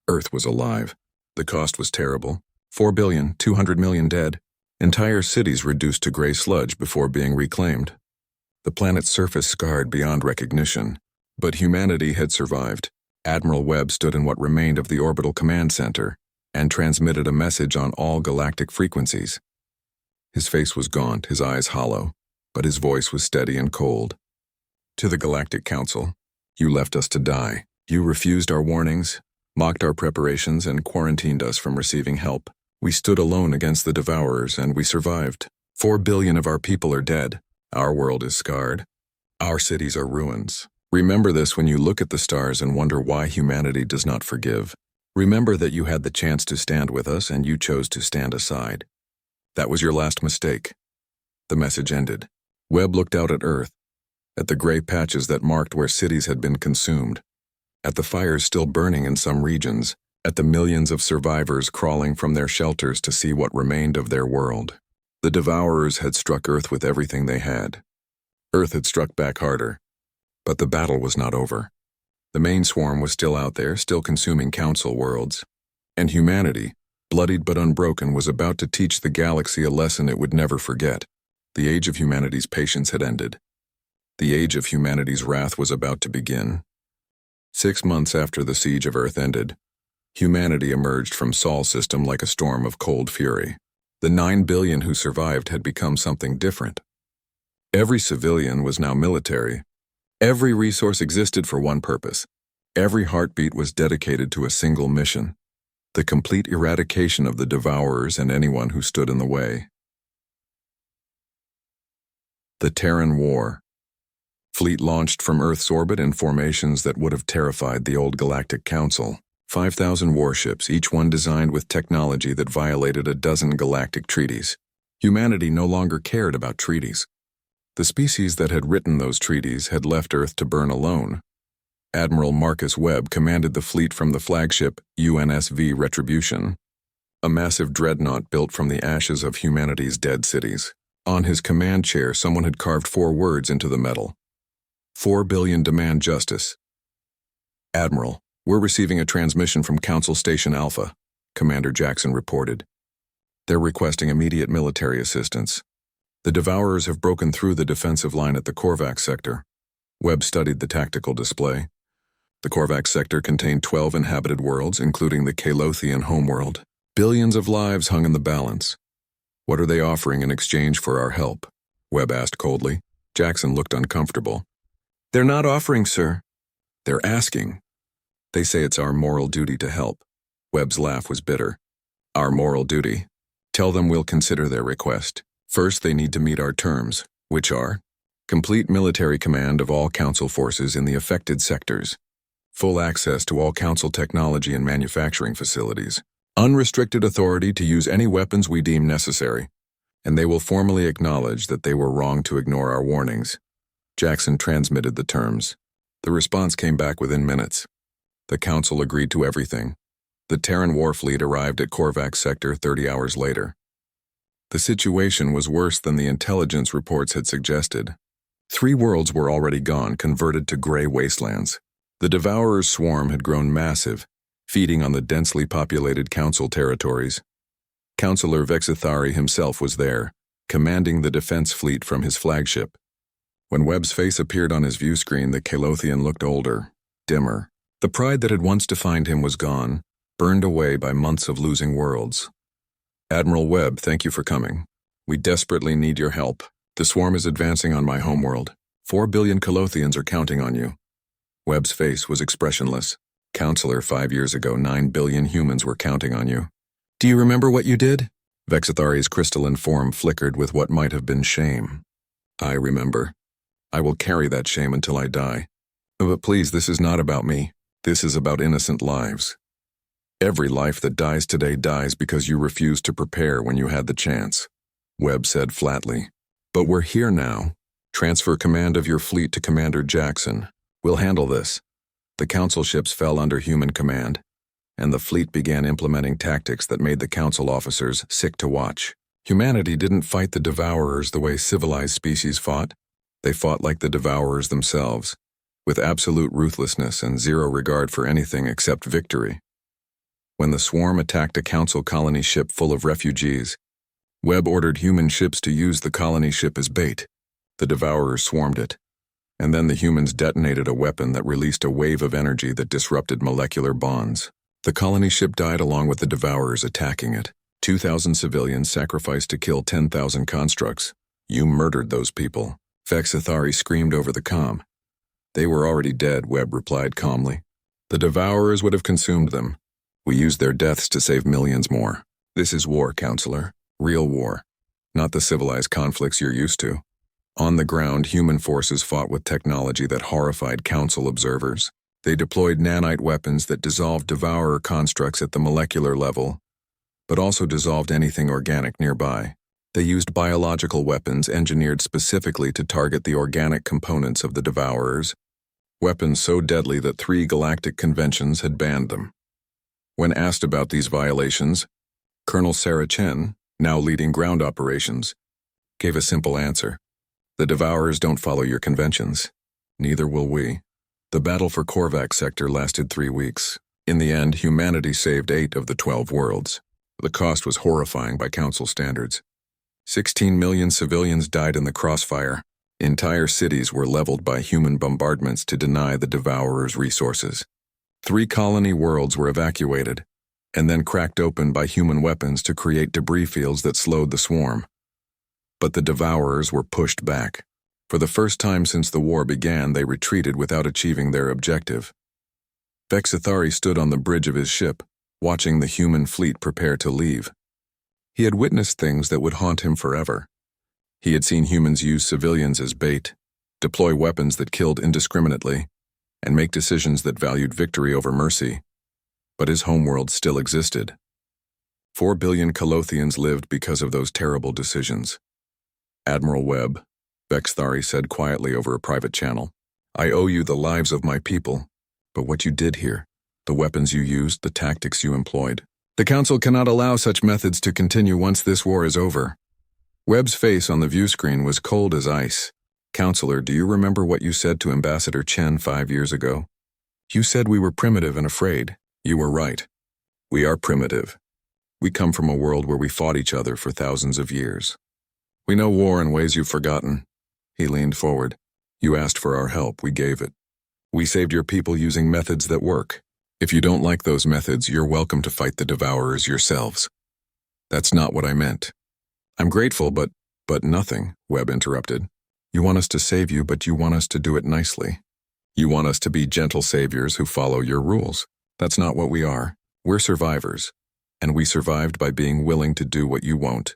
Earth was alive. The cost was terrible. 4,200,000,000 dead. Entire cities reduced to gray sludge before being reclaimed. The planet's surface scarred beyond recognition. But humanity had survived. Admiral Webb stood in what remained of the orbital command center and transmitted a message on all galactic frequencies. His face was gaunt, his eyes hollow, but his voice was steady and cold. "To the Galactic Council, you left us to die. You refused our warnings, mocked our preparations, and quarantined us from receiving help. We stood alone against the Devourers, and we survived. 4 billion of our people are dead. Our world is scarred. Our cities are ruins. Remember this when you look at the stars and wonder why humanity does not forgive. Remember that you had the chance to stand with us and you chose to stand aside. That was your last mistake." The message ended. Webb looked out at Earth, at the gray patches that marked where cities had been consumed, at the fires still burning in some regions, at the millions of survivors crawling from their shelters to see what remained of their world. The Devourers had struck Earth with everything they had. Earth had struck back harder. But the battle was not over. The main swarm was still out there, still consuming council worlds. And humanity, bloodied but unbroken, was about to teach the galaxy a lesson it would never forget. The age of humanity's patience had ended. The age of humanity's wrath was about to begin. 6 months after the siege of Earth ended, humanity emerged from Sol's system like a storm of cold fury. The 9 billion who survived had become something different. Every civilian was now military. Every resource existed for one purpose. Every heartbeat was dedicated to a single mission: the complete eradication of the Devourers and anyone who stood in the way. The Terran War. Fleet launched from Earth's orbit in formations that would have terrified the old Galactic Council. 5,000 warships, each one designed with technology that violated a dozen galactic treaties. Humanity no longer cared about treaties. The species that had written those treaties had left Earth to burn alone. Admiral Marcus Webb commanded the fleet from the flagship UNSV Retribution, a massive dreadnought built from the ashes of humanity's dead cities. On his command chair, someone had carved 4 words into the metal. 4 billion demand justice. Admiral, we're receiving a transmission from Council Station Alpha, Commander Jackson reported. They're requesting immediate military assistance. The Devourers have broken through the defensive line at the Korvax sector. Webb studied the tactical display. The Korvax sector contained 12 inhabited worlds, including the Kalothian homeworld. Billions of lives hung in the balance. What are they offering in exchange for our help? Webb asked coldly. Jackson looked uncomfortable. They're not offering, sir. They're asking. They say it's our moral duty to help. Webb's laugh was bitter. Our moral duty. Tell them we'll consider their request. First, they need to meet our terms, which are complete military command of all Council forces in the affected sectors, full access to all Council technology and manufacturing facilities, unrestricted authority to use any weapons we deem necessary, and they will formally acknowledge that they were wrong to ignore our warnings. Jackson transmitted the terms. The response came back within minutes. The Council agreed to everything. The Terran war fleet arrived at Korvax sector 30 hours later. The situation was worse than the intelligence reports had suggested. 3 worlds were already gone, converted to gray wastelands. The Devourer's swarm had grown massive, feeding on the densely populated Council territories. Councillor Vexithari himself was there, commanding the defense fleet from his flagship. When Webb's face appeared on his view screen, the Kalothian looked older, dimmer. The pride that had once defined him was gone, burned away by months of losing worlds. Admiral Webb, thank you for coming. We desperately need your help. The swarm is advancing on my homeworld. 4 billion Kalothians are counting on you. Webb's face was expressionless. Counselor, 5 years ago, 9 billion humans were counting on you. Do you remember what you did? Vexithari's crystalline form flickered with what might have been shame. I remember. I will carry that shame until I die. But please, this is not about me. This is about innocent lives. Every life that dies today dies because you refused to prepare when you had the chance, Webb said flatly. But we're here now. Transfer command of your fleet to Commander Jackson. We'll handle this. The Council ships fell under human command, and the fleet began implementing tactics that made the Council officers sick to watch. Humanity didn't fight the Devourers the way civilized species fought. They fought like the Devourers themselves, with absolute ruthlessness and zero regard for anything except victory. When the swarm attacked a Council colony ship full of refugees, Webb ordered human ships to use the colony ship as bait. The Devourers swarmed it, and then the humans detonated a weapon that released a wave of energy that disrupted molecular bonds. The colony ship died along with the Devourers attacking it. 2,000 civilians sacrificed to kill 10,000 constructs. You murdered those people. Vexithari screamed over the comm. They were already dead, Webb replied calmly. The Devourers would have consumed them. We used their deaths to save millions more. This is war, Counselor. Real war. Not the civilized conflicts you're used to. On the ground, human forces fought with technology that horrified Council observers. They deployed nanite weapons that dissolved Devourer constructs at the molecular level, but also dissolved anything organic nearby. They used biological weapons engineered specifically to target the organic components of the Devourers, weapons so deadly that 3 galactic conventions had banned them. When asked about these violations, Colonel Sarah Chen, now leading ground operations, gave a simple answer. The Devourers don't follow your conventions. Neither will we. The battle for Korvac sector lasted 3 weeks. In the end, humanity saved 8 of the 12 worlds. The cost was horrifying by Council standards. 16 million civilians died in the crossfire. Entire cities were leveled by human bombardments to deny the Devourers resources. 3 colony worlds were evacuated, and then cracked open by human weapons to create debris fields that slowed the swarm. But the Devourers were pushed back. For the first time since the war began, they retreated without achieving their objective. Vexithari stood on the bridge of his ship, watching the human fleet prepare to leave. He had witnessed things that would haunt him forever. He had seen humans use civilians as bait, deploy weapons that killed indiscriminately, and make decisions that valued victory over mercy. But his homeworld still existed. 4 billion Colothians lived because of those terrible decisions. Admiral Webb, Vexithari said quietly over a private channel, "I owe you the lives of my people, but what you did here, the weapons you used, the tactics you employed. The Council cannot allow such methods to continue once this war is over." Webb's face on the view screen was cold as ice. "Counselor, do you remember what you said to Ambassador Chen 5 years ago? You said we were primitive and afraid. You were right. We are primitive. We come from a world where we fought each other for thousands of years. We know war in ways you've forgotten." He leaned forward. "You asked for our help, we gave it. We saved your people using methods that work. If you don't like those methods, you're welcome to fight the Devourers yourselves." "That's not what I meant." "I'm grateful, but nothing," Webb interrupted. "You want us to save you, but you want us to do it nicely. You want us to be gentle saviors who follow your rules. That's not what we are. We're survivors, and we survived by being willing to do what you won't."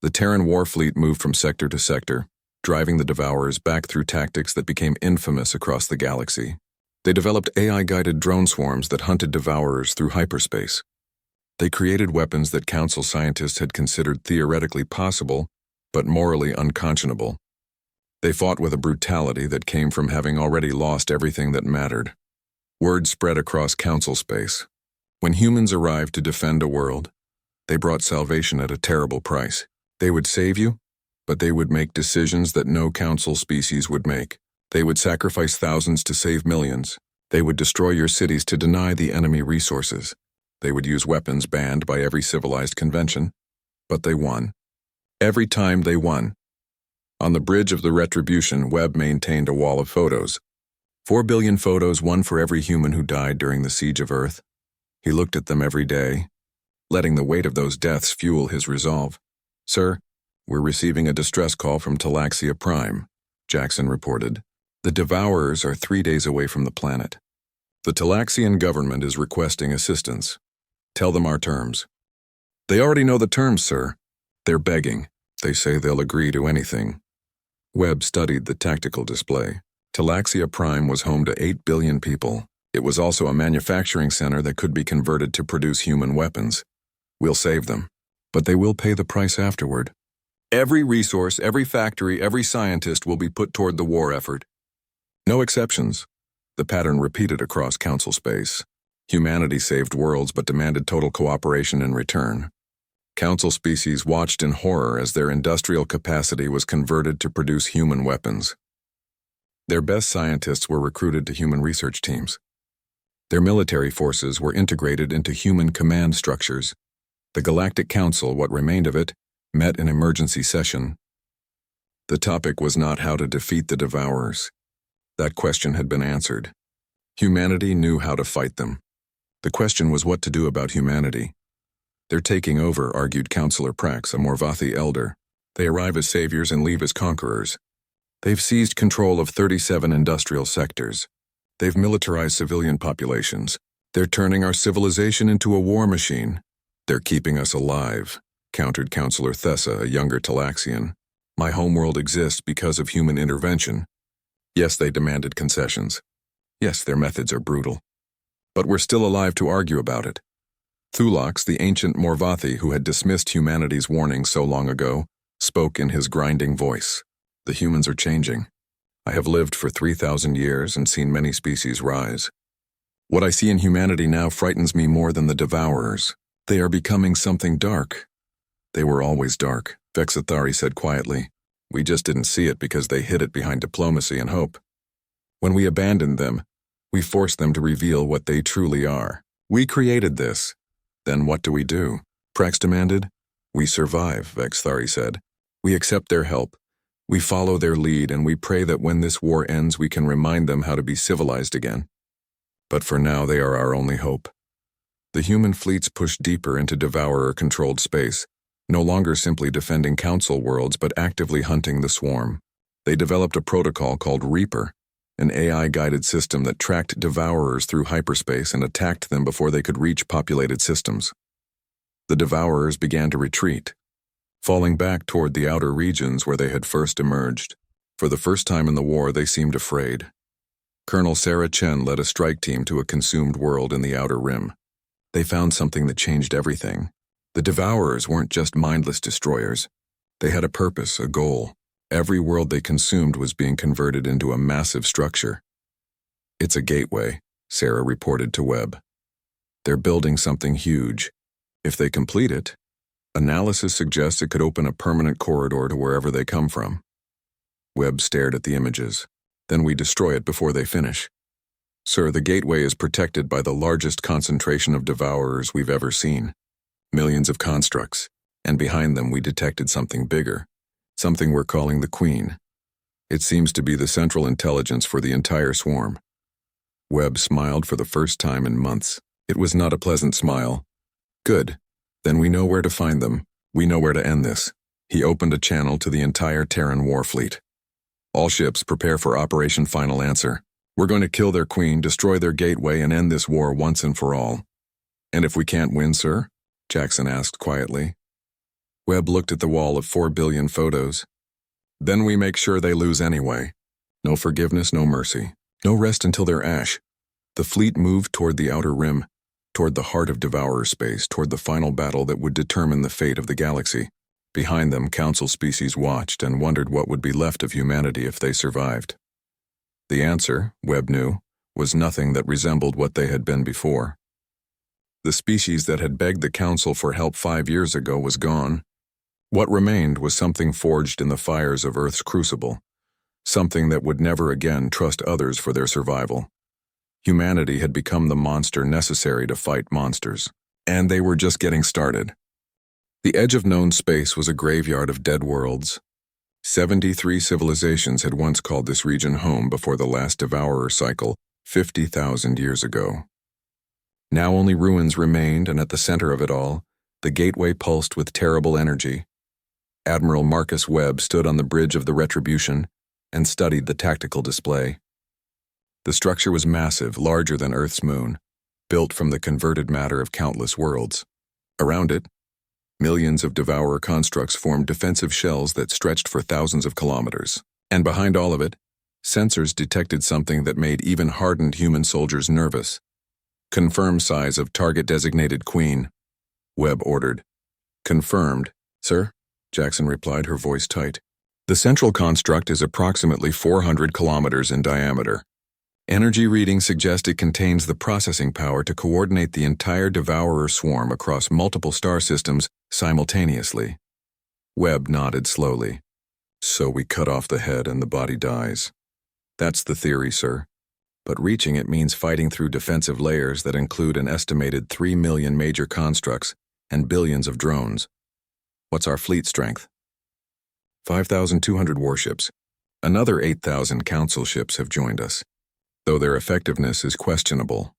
The Terran war fleet moved from sector to sector, driving the Devourers back through tactics that became infamous across the galaxy. They developed AI-guided drone swarms that hunted Devourers through hyperspace. They created weapons that Council scientists had considered theoretically possible, but morally unconscionable. They fought with a brutality that came from having already lost everything that mattered. Word spread across Council space. When humans arrived to defend a world, they brought salvation at a terrible price. They would save you, but they would make decisions that no Council species would make. They would sacrifice thousands to save millions. They would destroy your cities to deny the enemy resources. They would use weapons banned by every civilized convention. But they won. Every time they won. On the bridge of the Retribution, Webb maintained a wall of photos. 4 billion photos, one for every human who died during the siege of Earth. He looked at them every day, letting the weight of those deaths fuel his resolve. "Sir, we're receiving a distress call from Talaxia Prime," Jackson reported. "The Devourers are 3 days away from the planet. The Talaxian government is requesting assistance. Tell them our terms." "They already know the terms, sir. They're begging. They say they'll agree to anything." Webb studied the tactical display. Talaxia Prime was home to 8 billion people. It was also a manufacturing center that could be converted to produce human weapons. "We'll save them, but they will pay the price afterward. Every resource, every factory, every scientist will be put toward the war effort. No exceptions." The pattern repeated across Council space. Humanity saved worlds but demanded total cooperation in return. Council species watched in horror as their industrial capacity was converted to produce human weapons. Their best scientists were recruited to human research teams. Their military forces were integrated into human command structures. The Galactic Council, what remained of it, met in emergency session. The topic was not how to defeat the Devourers. That question had been answered. Humanity knew how to fight them. The question was what to do about humanity. "They're taking over," argued Councillor Prax, a Morvathi elder. "They arrive as saviors and leave as conquerors. They've seized control of 37 industrial sectors. They've militarized civilian populations. They're turning our civilization into a war machine. They're keeping us alive," countered Councillor Thessa, a younger Talaxian. "My homeworld exists because of human intervention. Yes, they demanded concessions. Yes, their methods are brutal. But we're still alive to argue about it." Thulax, the ancient Morvathi who had dismissed humanity's warning so long ago, spoke in his grinding voice. "The humans are changing. I have lived for 3,000 years and seen many species rise. What I see in humanity now frightens me more than the Devourers. They are becoming something dark." "They were always dark," Vexithari said quietly. "We just didn't see it because they hid it behind diplomacy and hope." When we abandoned them, we forced them to reveal what they truly are. We created this. Then what do we do? Prex demanded. We survive, Vexthari said. We accept their help. We follow their lead, and we pray that when this war ends, we can remind them how to be civilized again. But for now, they are our only hope. The human fleets pushed deeper into Devourer-controlled space, no longer simply defending Council worlds but actively hunting the swarm. They developed a protocol called Reaper, an AI-guided system that tracked Devourers through hyperspace and attacked them before they could reach populated systems. The Devourers began to retreat, falling back toward the outer regions where they had first emerged. For the first time in the war, they seemed afraid. Colonel Sarah Chen led a strike team to a consumed world in the Outer Rim. They found something that changed everything. The Devourers weren't just mindless destroyers. They had a purpose, a goal. Every world they consumed was being converted into a massive structure. It's a gateway, Sarah reported to Webb. They're building something huge. If they complete it, analysis suggests it could open a permanent corridor to wherever they come from. Webb stared at the images. Then we destroy it before they finish. Sir, the gateway is protected by the largest concentration of Devourers we've ever seen. Millions of constructs, and behind them we detected something bigger, something we're calling the Queen. It seems to be the central intelligence for the entire swarm. Webb smiled for the first time in months. It was not a pleasant smile. Good. Then we know where to find them. We know where to end this. He opened a channel to the entire Terran war fleet. All ships prepare for Operation Final Answer. We're going to kill their queen, destroy their gateway, and end this war once and for all. And if we can't win, sir? Jackson asked quietly. Webb looked at the wall of 4 billion photos. Then we make sure they lose anyway. No forgiveness, no mercy. No rest until they're ash. The fleet moved toward the Outer Rim, toward the heart of Devourer space, toward the final battle that would determine the fate of the galaxy. Behind them, Council species watched and wondered what would be left of humanity if they survived. The answer, Webb knew, was nothing that resembled what they had been before. The species that had begged the Council for help 5 years ago was gone. What remained was something forged in the fires of Earth's crucible, something that would never again trust others for their survival. Humanity had become the monster necessary to fight monsters, and they were just getting started. The edge of known space was a graveyard of dead worlds. 73 civilizations had once called this region home before the last Devourer cycle 50,000 years ago. Now only ruins remained, and at the center of it all, the gateway pulsed with terrible energy. Admiral Marcus Webb stood on the bridge of the Retribution and studied the tactical display. The structure was massive, larger than Earth's moon, built from the converted matter of countless worlds. Around it, millions of Devourer constructs formed defensive shells that stretched for thousands of kilometers. And behind all of it, sensors detected something that made even hardened human soldiers nervous. Confirm size of target-designated Queen, Webb ordered. Confirmed, sir, Jackson replied, her voice tight. The central construct is approximately 400 kilometers in diameter. Energy readings suggest it contains the processing power to coordinate the entire Devourer swarm across multiple star systems simultaneously. Webb nodded slowly. So we cut off the head and the body dies. That's the theory, sir. But reaching it means fighting through defensive layers that include an estimated 3 million major constructs and billions of drones. What's our fleet strength? 5,200 warships. Another 8,000 Council ships have joined us, though their effectiveness is questionable.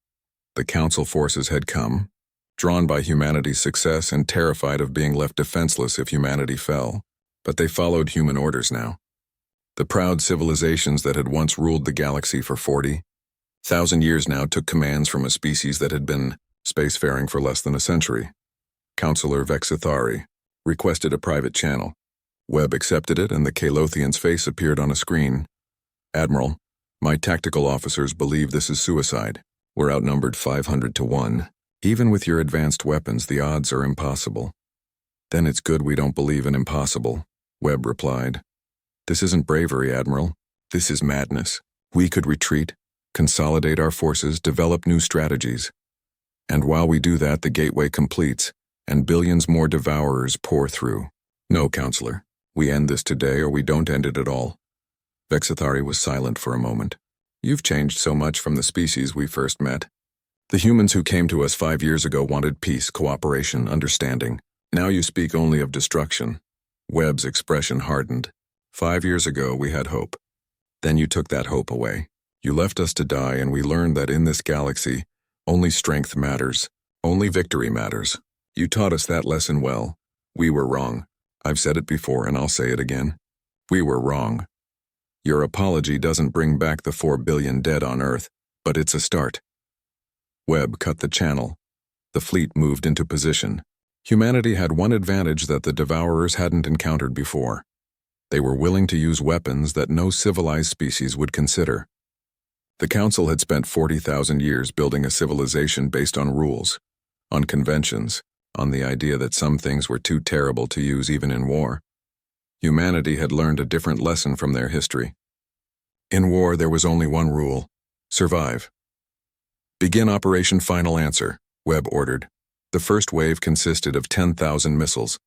The Council forces had come, drawn by humanity's success and terrified of being left defenseless if humanity fell, but they followed human orders now. The proud civilizations that had once ruled the galaxy for 40,000 years now took commands from a species that had been spacefaring for less than a century. Counselor Vexithari requested a private channel. Webb accepted it, and the Kalothian's face appeared on a screen. Admiral, my tactical officers believe this is suicide. We're outnumbered 500 to 1. Even with your advanced weapons, the odds are impossible. Then it's good we don't believe in impossible, Webb replied. This isn't bravery, Admiral. This is madness. We could retreat, consolidate our forces, develop new strategies. And while we do that, the gateway completes, and billions more Devourers pour through. No, Counselor. We end this today or we don't end it at all. Vexithari was silent for a moment. You've changed so much from the species we first met. The humans who came to us 5 years ago wanted peace, cooperation, understanding. Now you speak only of destruction. Webb's expression hardened. 5 years ago we had hope. Then you took that hope away. You left us to die, and we learned that in this galaxy, only strength matters. Only victory matters. You taught us that lesson well. We were wrong. I've said it before and I'll say it again. We were wrong. Your apology doesn't bring back the 4 billion dead on Earth, but it's a start. Webb cut the channel. The fleet moved into position. Humanity had one advantage that the Devourers hadn't encountered before. They were willing to use weapons that no civilized species would consider. The Council had spent 40,000 years building a civilization based on rules, on conventions, on the idea that some things were too terrible to use even in war. Humanity had learned a different lesson from their history. In war, there was only one rule: survive. Begin Operation Final Answer, Webb ordered. The first wave consisted of 10,000 missiles,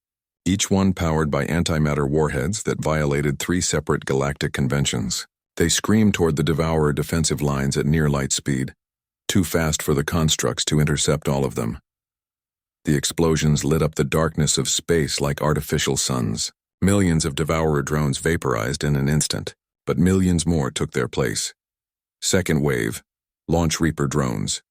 each one powered by antimatter warheads that violated 3 separate galactic conventions. They screamed toward the Devourer defensive lines at near light speed, too fast for the constructs to intercept all of them. The explosions lit up the darkness of space like artificial suns. Millions of Devourer drones vaporized in an instant, but millions more took their place. Second wave, Launch Reaper drones.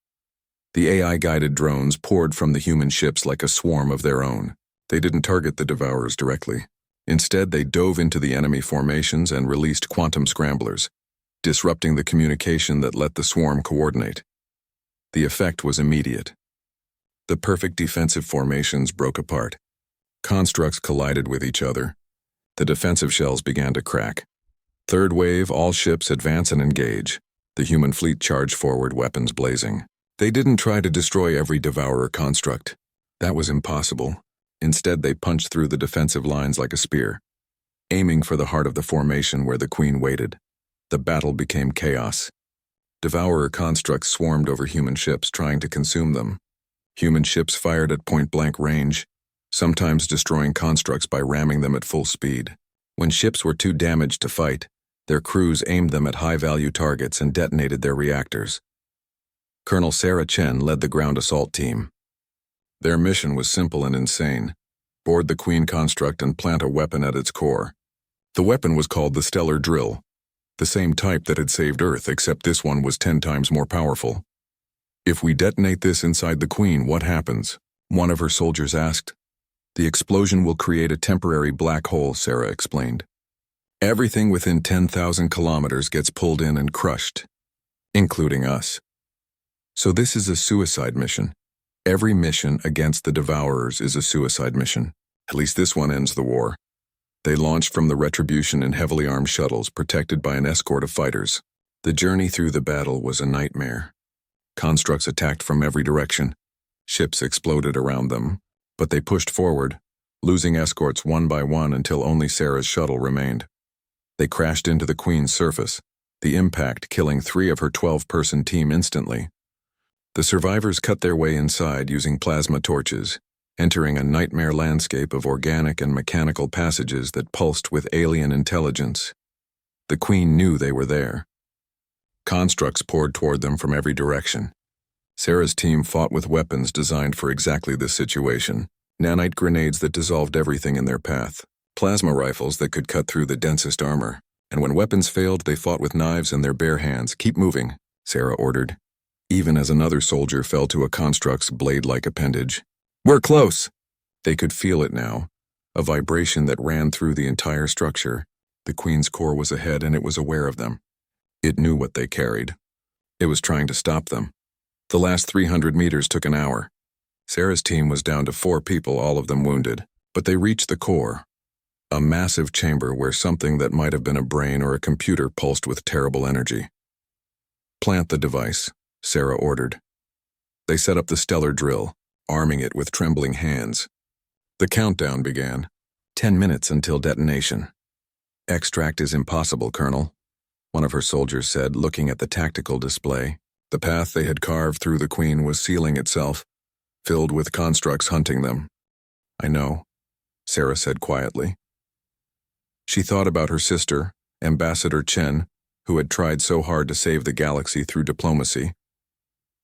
The AI-guided drones poured from the human ships like a swarm of their own. They didn't target the Devourers directly. Instead, they dove into the enemy formations and released quantum scramblers, disrupting the communication that let the swarm coordinate. The effect was immediate. The perfect defensive formations broke apart. Constructs collided with each other. The defensive shells began to crack. Third wave, all ships advance and engage. The human fleet charged forward, weapons blazing. They didn't try to destroy every Devourer construct. That was impossible. Instead, they punched through the defensive lines like a spear, aiming for the heart of the formation where the Queen waited. The battle became chaos. Devourer constructs swarmed over human ships, trying to consume them. Human ships fired at point-blank range, sometimes destroying constructs by ramming them at full speed. When ships were too damaged to fight, their crews aimed them at high-value targets and detonated their reactors. Colonel Sarah Chen led the ground assault team. Their mission was simple and insane: board the Queen construct and plant a weapon at its core. The weapon was called the Stellar Drill, the same type that had saved Earth, except this one was 10 times more powerful. If we detonate this inside the Queen, what happens? One of her soldiers asked. The explosion will create a temporary black hole, Sarah explained. Everything within 10,000 kilometers gets pulled in and crushed, including us. So this is a suicide mission. Every mission against the Devourers is a suicide mission. At least this one ends the war. They launched from the Retribution in heavily armed shuttles protected by an escort of fighters. The journey through the battle was a nightmare. Constructs attacked from every direction. Ships exploded around them, but they pushed forward, losing escorts one by one until only Sarah's shuttle remained. They crashed into the Queen's surface, the impact killing 3 of her 12-person team instantly. The survivors cut their way inside using plasma torches, entering a nightmare landscape of organic and mechanical passages that pulsed with alien intelligence. The Queen knew they were there. Constructs poured toward them from every direction. Sarah's team fought with weapons designed for exactly this situation: nanite grenades that dissolved everything in their path, plasma rifles that could cut through the densest armor, and when weapons failed, they fought with knives in their bare hands. "Keep moving," Sarah ordered, even as another soldier fell to a construct's blade-like appendage. "We're close!" They could feel it now, a vibration that ran through the entire structure. The Queen's core was ahead, and it was aware of them. It knew what they carried. It was trying to stop them. The last 300 meters took an hour. Sarah's team was down to 4 people, all of them wounded, but they reached the core, a massive chamber where something that might have been a brain or a computer pulsed with terrible energy. "Plant the device," Sarah ordered. They set up the Stellar Drill, arming it with trembling hands. The countdown began. 10 minutes until detonation. "Extract is impossible, Colonel," one of her soldiers said, looking at the tactical display. The path they had carved through the Queen was sealing itself, filled with constructs hunting them. "I know," Sarah said quietly. She thought about her sister, Ambassador Chen, who had tried so hard to save the galaxy through diplomacy.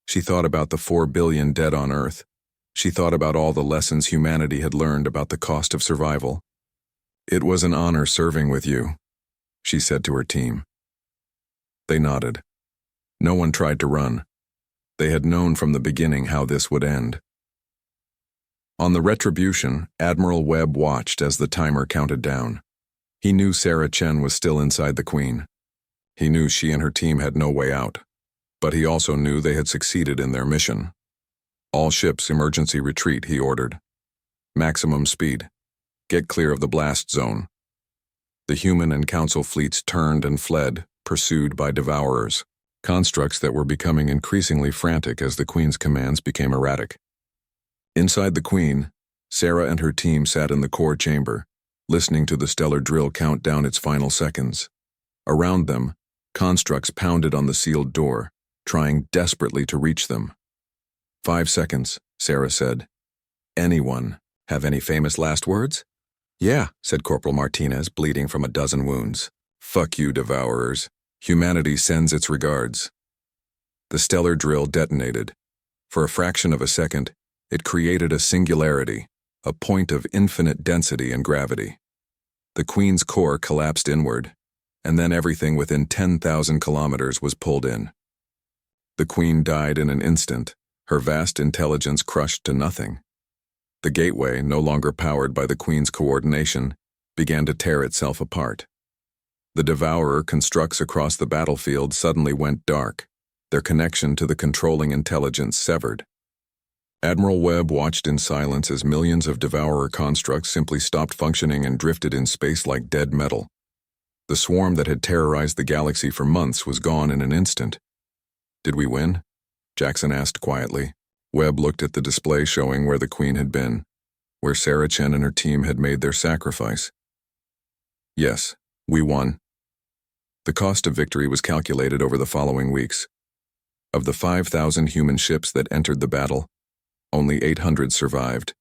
She thought about the 4 billion dead on Earth. She thought about all the lessons humanity had learned about the cost of survival. "It was an honor serving with you," she said to her team. They nodded. No one tried to run. They had known from the beginning how this would end. On the Retribution, Admiral Webb watched as the timer counted down. He knew Sarah Chen was still inside the Queen. He knew she and her team had no way out. But he also knew they had succeeded in their mission. "All ships emergency retreat," he ordered. "Maximum speed. Get clear of the blast zone." The human and council fleets turned and fled, pursued by devourers, constructs that were becoming increasingly frantic as the Queen's commands became erratic. Inside the Queen, Sarah and her team sat in the core chamber, listening to the stellar drill count down its final seconds. Around them, constructs pounded on the sealed door, trying desperately to reach them. 5 seconds, Sarah said. "Anyone have any famous last words?" "Yeah," said Corporal Martinez, bleeding from a dozen wounds. "Fuck you, devourers. Humanity sends its regards." The stellar drill detonated. For a fraction of a second, it created a singularity, a point of infinite density and gravity. The Queen's core collapsed inward, and then everything within 10,000 kilometers was pulled in. The Queen died in an instant, her vast intelligence crushed to nothing. The gateway, no longer powered by the Queen's coordination, began to tear itself apart. The devourer constructs across the battlefield suddenly went dark, their connection to the controlling intelligence severed. Admiral Webb watched in silence as millions of devourer constructs simply stopped functioning and drifted in space like dead metal. The swarm that had terrorized the galaxy for months was gone in an instant. "Did we win?" Jackson asked quietly. Webb looked at the display showing where the Queen had been, where Sarah Chen and her team had made their sacrifice. "Yes, we won." The cost of victory was calculated over the following weeks. Of the 5,000 human ships that entered the battle, only 800 survived.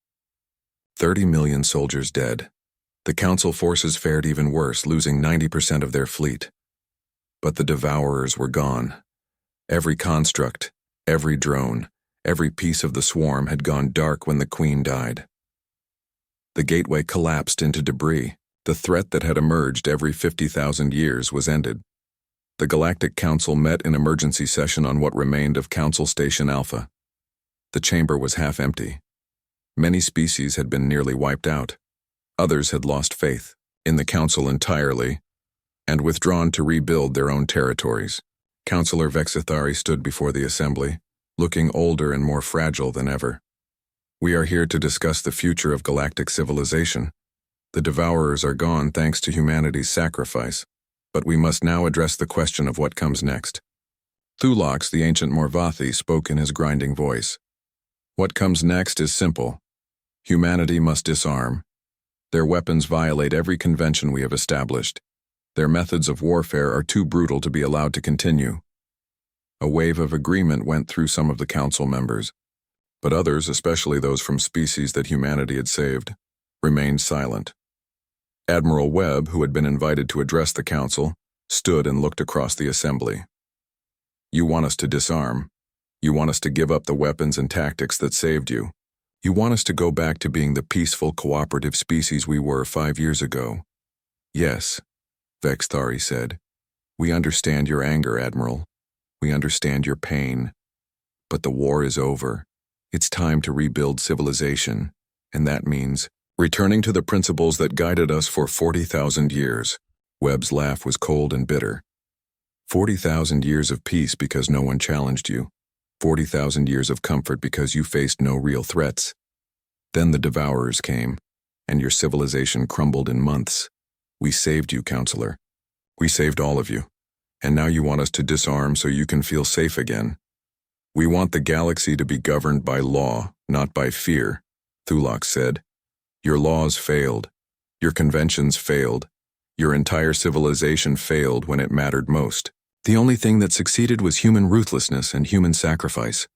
30 million soldiers dead. The Council forces fared even worse, losing 90% of their fleet. But the devourers were gone. Every construct, every drone, every piece of the swarm had gone dark when the Queen died. The gateway collapsed into debris. The threat that had emerged every 50,000 years was ended. The Galactic Council met in emergency session on what remained of Council Station Alpha. The chamber was half empty. Many species had been nearly wiped out. Others had lost faith in the Council entirely and withdrawn to rebuild their own territories. Councillor Vexithari stood before the assembly, looking older and more fragile than ever. "We are here to discuss the future of galactic civilization. The devourers are gone thanks to humanity's sacrifice, but we must now address the question of what comes next." Thulax, the ancient Morvathi, spoke in his grinding voice. "What comes next is simple. Humanity must disarm. Their weapons violate every convention we have established. Their methods of warfare are too brutal to be allowed to continue." A wave of agreement went through some of the council members, but others, especially those from species that humanity had saved, remained silent. Admiral Webb, who had been invited to address the council, stood and looked across the assembly. "You want us to disarm. You want us to give up the weapons and tactics that saved you. You want us to go back to being the peaceful, cooperative species we were 5 years ago." "Yes," Vexthari said. "We understand your anger, Admiral. We understand your pain. But the war is over. It's time to rebuild civilization, and that means returning to the principles that guided us for 40,000 years. Webb's laugh was cold and bitter. 40,000 years of peace because no one challenged you. 40,000 years of comfort because you faced no real threats. Then the devourers came, and your civilization crumbled in months. We saved you, Counselor. We saved all of you. And now you want us to disarm so you can feel safe again. We want the galaxy to be governed by law, not by fear," Thulax said. "Your laws failed. Your conventions failed. Your entire civilization failed when it mattered most. The only thing that succeeded was human ruthlessness and human sacrifice."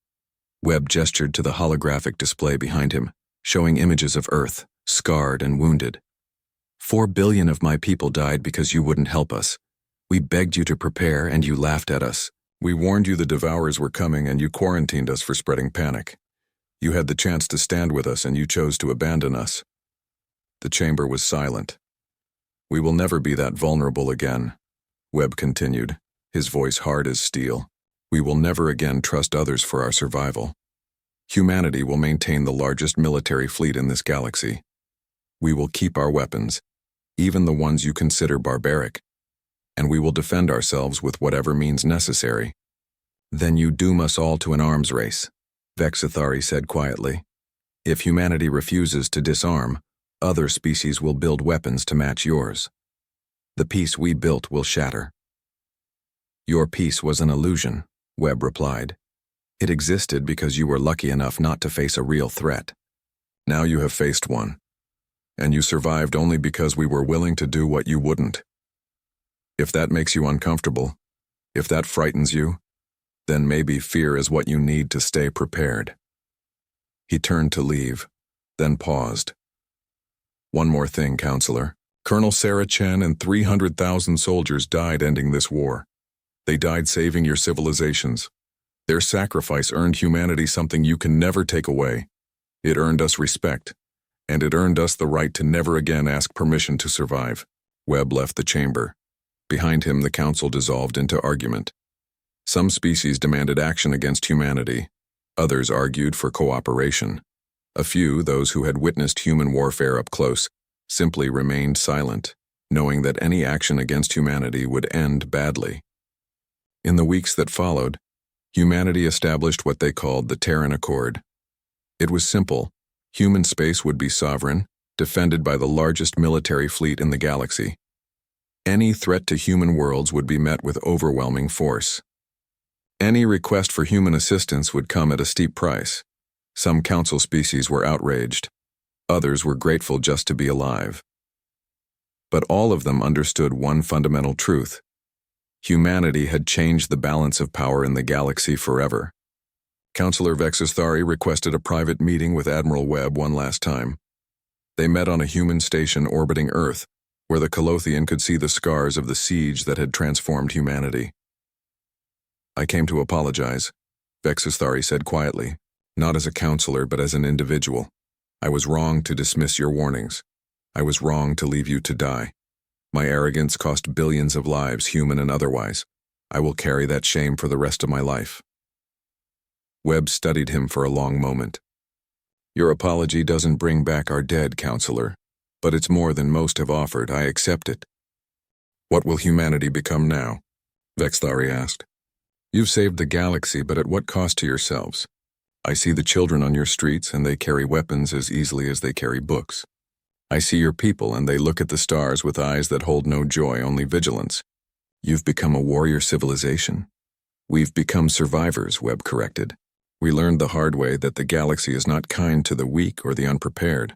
Webb gestured to the holographic display behind him, showing images of Earth, scarred and wounded. 4 billion of my people died because you wouldn't help us. We begged you to prepare, and you laughed at us. We warned you the Devourers were coming, and you quarantined us for spreading panic. You had the chance to stand with us, and you chose to abandon us." The chamber was silent. "We will never be that vulnerable again," Webb continued, his voice hard as steel. "We will never again trust others for our survival. Humanity will maintain the largest military fleet in this galaxy. We will keep our weapons, even the ones you consider barbaric, and we will defend ourselves with whatever means necessary." "Then you doom us all to an arms race," Vexithari said quietly. "If humanity refuses to disarm, other species will build weapons to match yours. The peace we built will shatter." "Your peace was an illusion," Webb replied. "It existed because you were lucky enough not to face a real threat. Now you have faced one, and you survived only because we were willing to do what you wouldn't. If that makes you uncomfortable, if that frightens you, then maybe fear is what you need to stay prepared." He turned to leave, then paused. "One more thing, Counselor. Colonel Sarah Chen and 300,000 soldiers died ending this war. They died saving your civilizations. Their sacrifice earned humanity something you can never take away. It earned us respect, and it earned us the right to never again ask permission to survive." Webb left the chamber. Behind him, the council dissolved into argument. Some species demanded action against humanity. Others argued for cooperation. A few, those who had witnessed human warfare up close, simply remained silent, knowing that any action against humanity would end badly. In the weeks that followed, humanity established what they called the Terran Accord. It was simple. Human space would be sovereign, defended by the largest military fleet in the galaxy. Any threat to human worlds would be met with overwhelming force. Any request for human assistance would come at a steep price. Some council species were outraged. Others were grateful just to be alive. But all of them understood one fundamental truth. Humanity had changed the balance of power in the galaxy forever. Counselor Vexithari requested a private meeting with Admiral Webb one last time. They met on a human station orbiting Earth, where the Colothian could see the scars of the siege that had transformed humanity. "I came to apologize," Vexithari said quietly, "not as a counselor but as an individual. I was wrong to dismiss your warnings. I was wrong to leave you to die. My arrogance cost billions of lives, human and otherwise. I will carry that shame for the rest of my life." Webb studied him for a long moment. "Your apology doesn't bring back our dead, Counselor, but it's more than most have offered. I accept it." "What will humanity become now?" Vexithari asked. "You've saved the galaxy, but at what cost to yourselves? I see the children on your streets, and they carry weapons as easily as they carry books. I see your people, and they look at the stars with eyes that hold no joy, only vigilance. You've become a warrior civilization." "We've become survivors," Webb corrected. "We learned the hard way that the galaxy is not kind to the weak or the unprepared.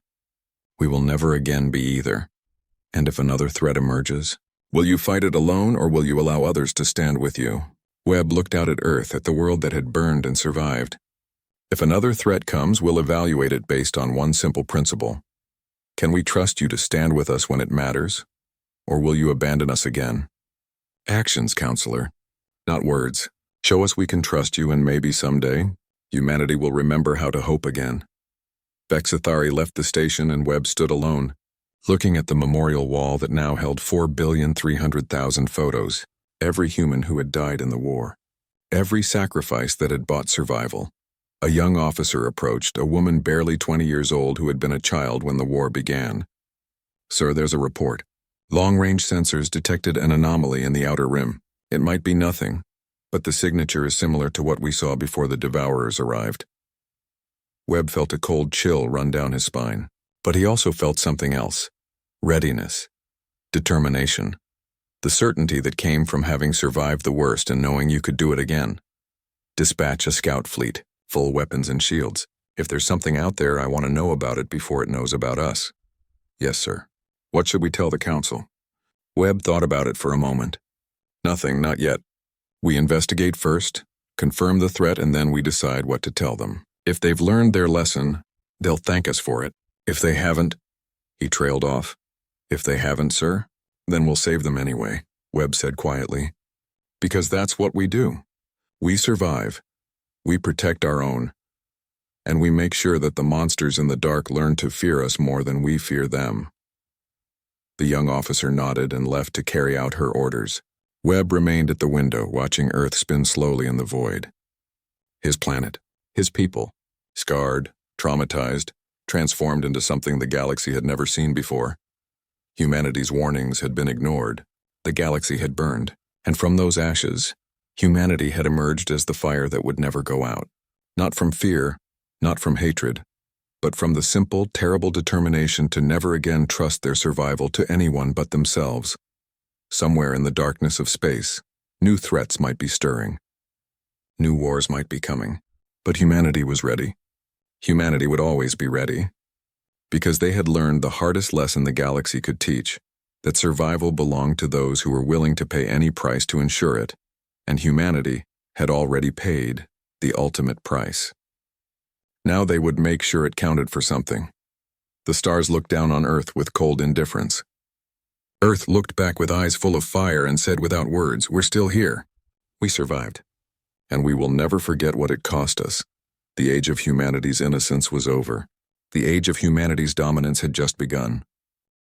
We will never again be either. And if another threat emerges, will you fight it alone, or will you allow others to stand with you?" Webb looked out at Earth, at the world that had burned and survived. "If another threat comes, we'll evaluate it based on one simple principle. Can we trust you to stand with us when it matters, or will you abandon us again? Actions, Counselor, not words. Show us we can trust you, and maybe someday, humanity will remember how to hope again." Vexithari left the station, and Webb stood alone, looking at the memorial wall that now held 4,300,000 photos. Every human who had died in the war. Every sacrifice that had bought survival. A young officer approached, a woman barely 20 years old who had been a child when the war began. "Sir, there's a report. Long-range sensors detected an anomaly in the outer rim. It might be nothing, but the signature is similar to what we saw before the Devourers arrived." Webb felt a cold chill run down his spine, but he also felt something else. Readiness. Determination. The certainty that came from having survived the worst and knowing you could do it again. "Dispatch a scout fleet, full weapons and shields. If there's something out there, I want to know about it before it knows about us." "Yes, sir." "What should we tell the council?" Webb thought about it for a moment. "Nothing, not yet. We investigate first, confirm the threat, and then we decide what to tell them. If they've learned their lesson, they'll thank us for it. If they haven't," he trailed off. "If they haven't, sir, then we'll save them anyway." Webb said quietly. Because that's what we do. We survive. We protect our own. And we make sure that the monsters in the dark learn to fear us more than we fear them. The young officer nodded and left to carry out her orders. Webb remained at the window, watching Earth spin slowly in the void. His planet, his people, scarred, traumatized, transformed into something the galaxy had never seen before. Humanity's warnings had been ignored. The galaxy had burned, and from those ashes, humanity had emerged as the fire that would never go out. Not from fear, not from hatred, but from the simple, terrible determination to never again trust their survival to anyone but themselves. Somewhere in the darkness of space, new threats might be stirring. New wars might be coming, but humanity was ready. Humanity would always be ready, because they had learned the hardest lesson the galaxy could teach, that survival belonged to those who were willing to pay any price to ensure it, and humanity had already paid the ultimate price. Now they would make sure it counted for something. The stars looked down on Earth with cold indifference. Earth looked back with eyes full of fire and said without words, "We're still here. We survived. And we will never forget what it cost us. The age of humanity's innocence was over. The age of humanity's dominance had just begun.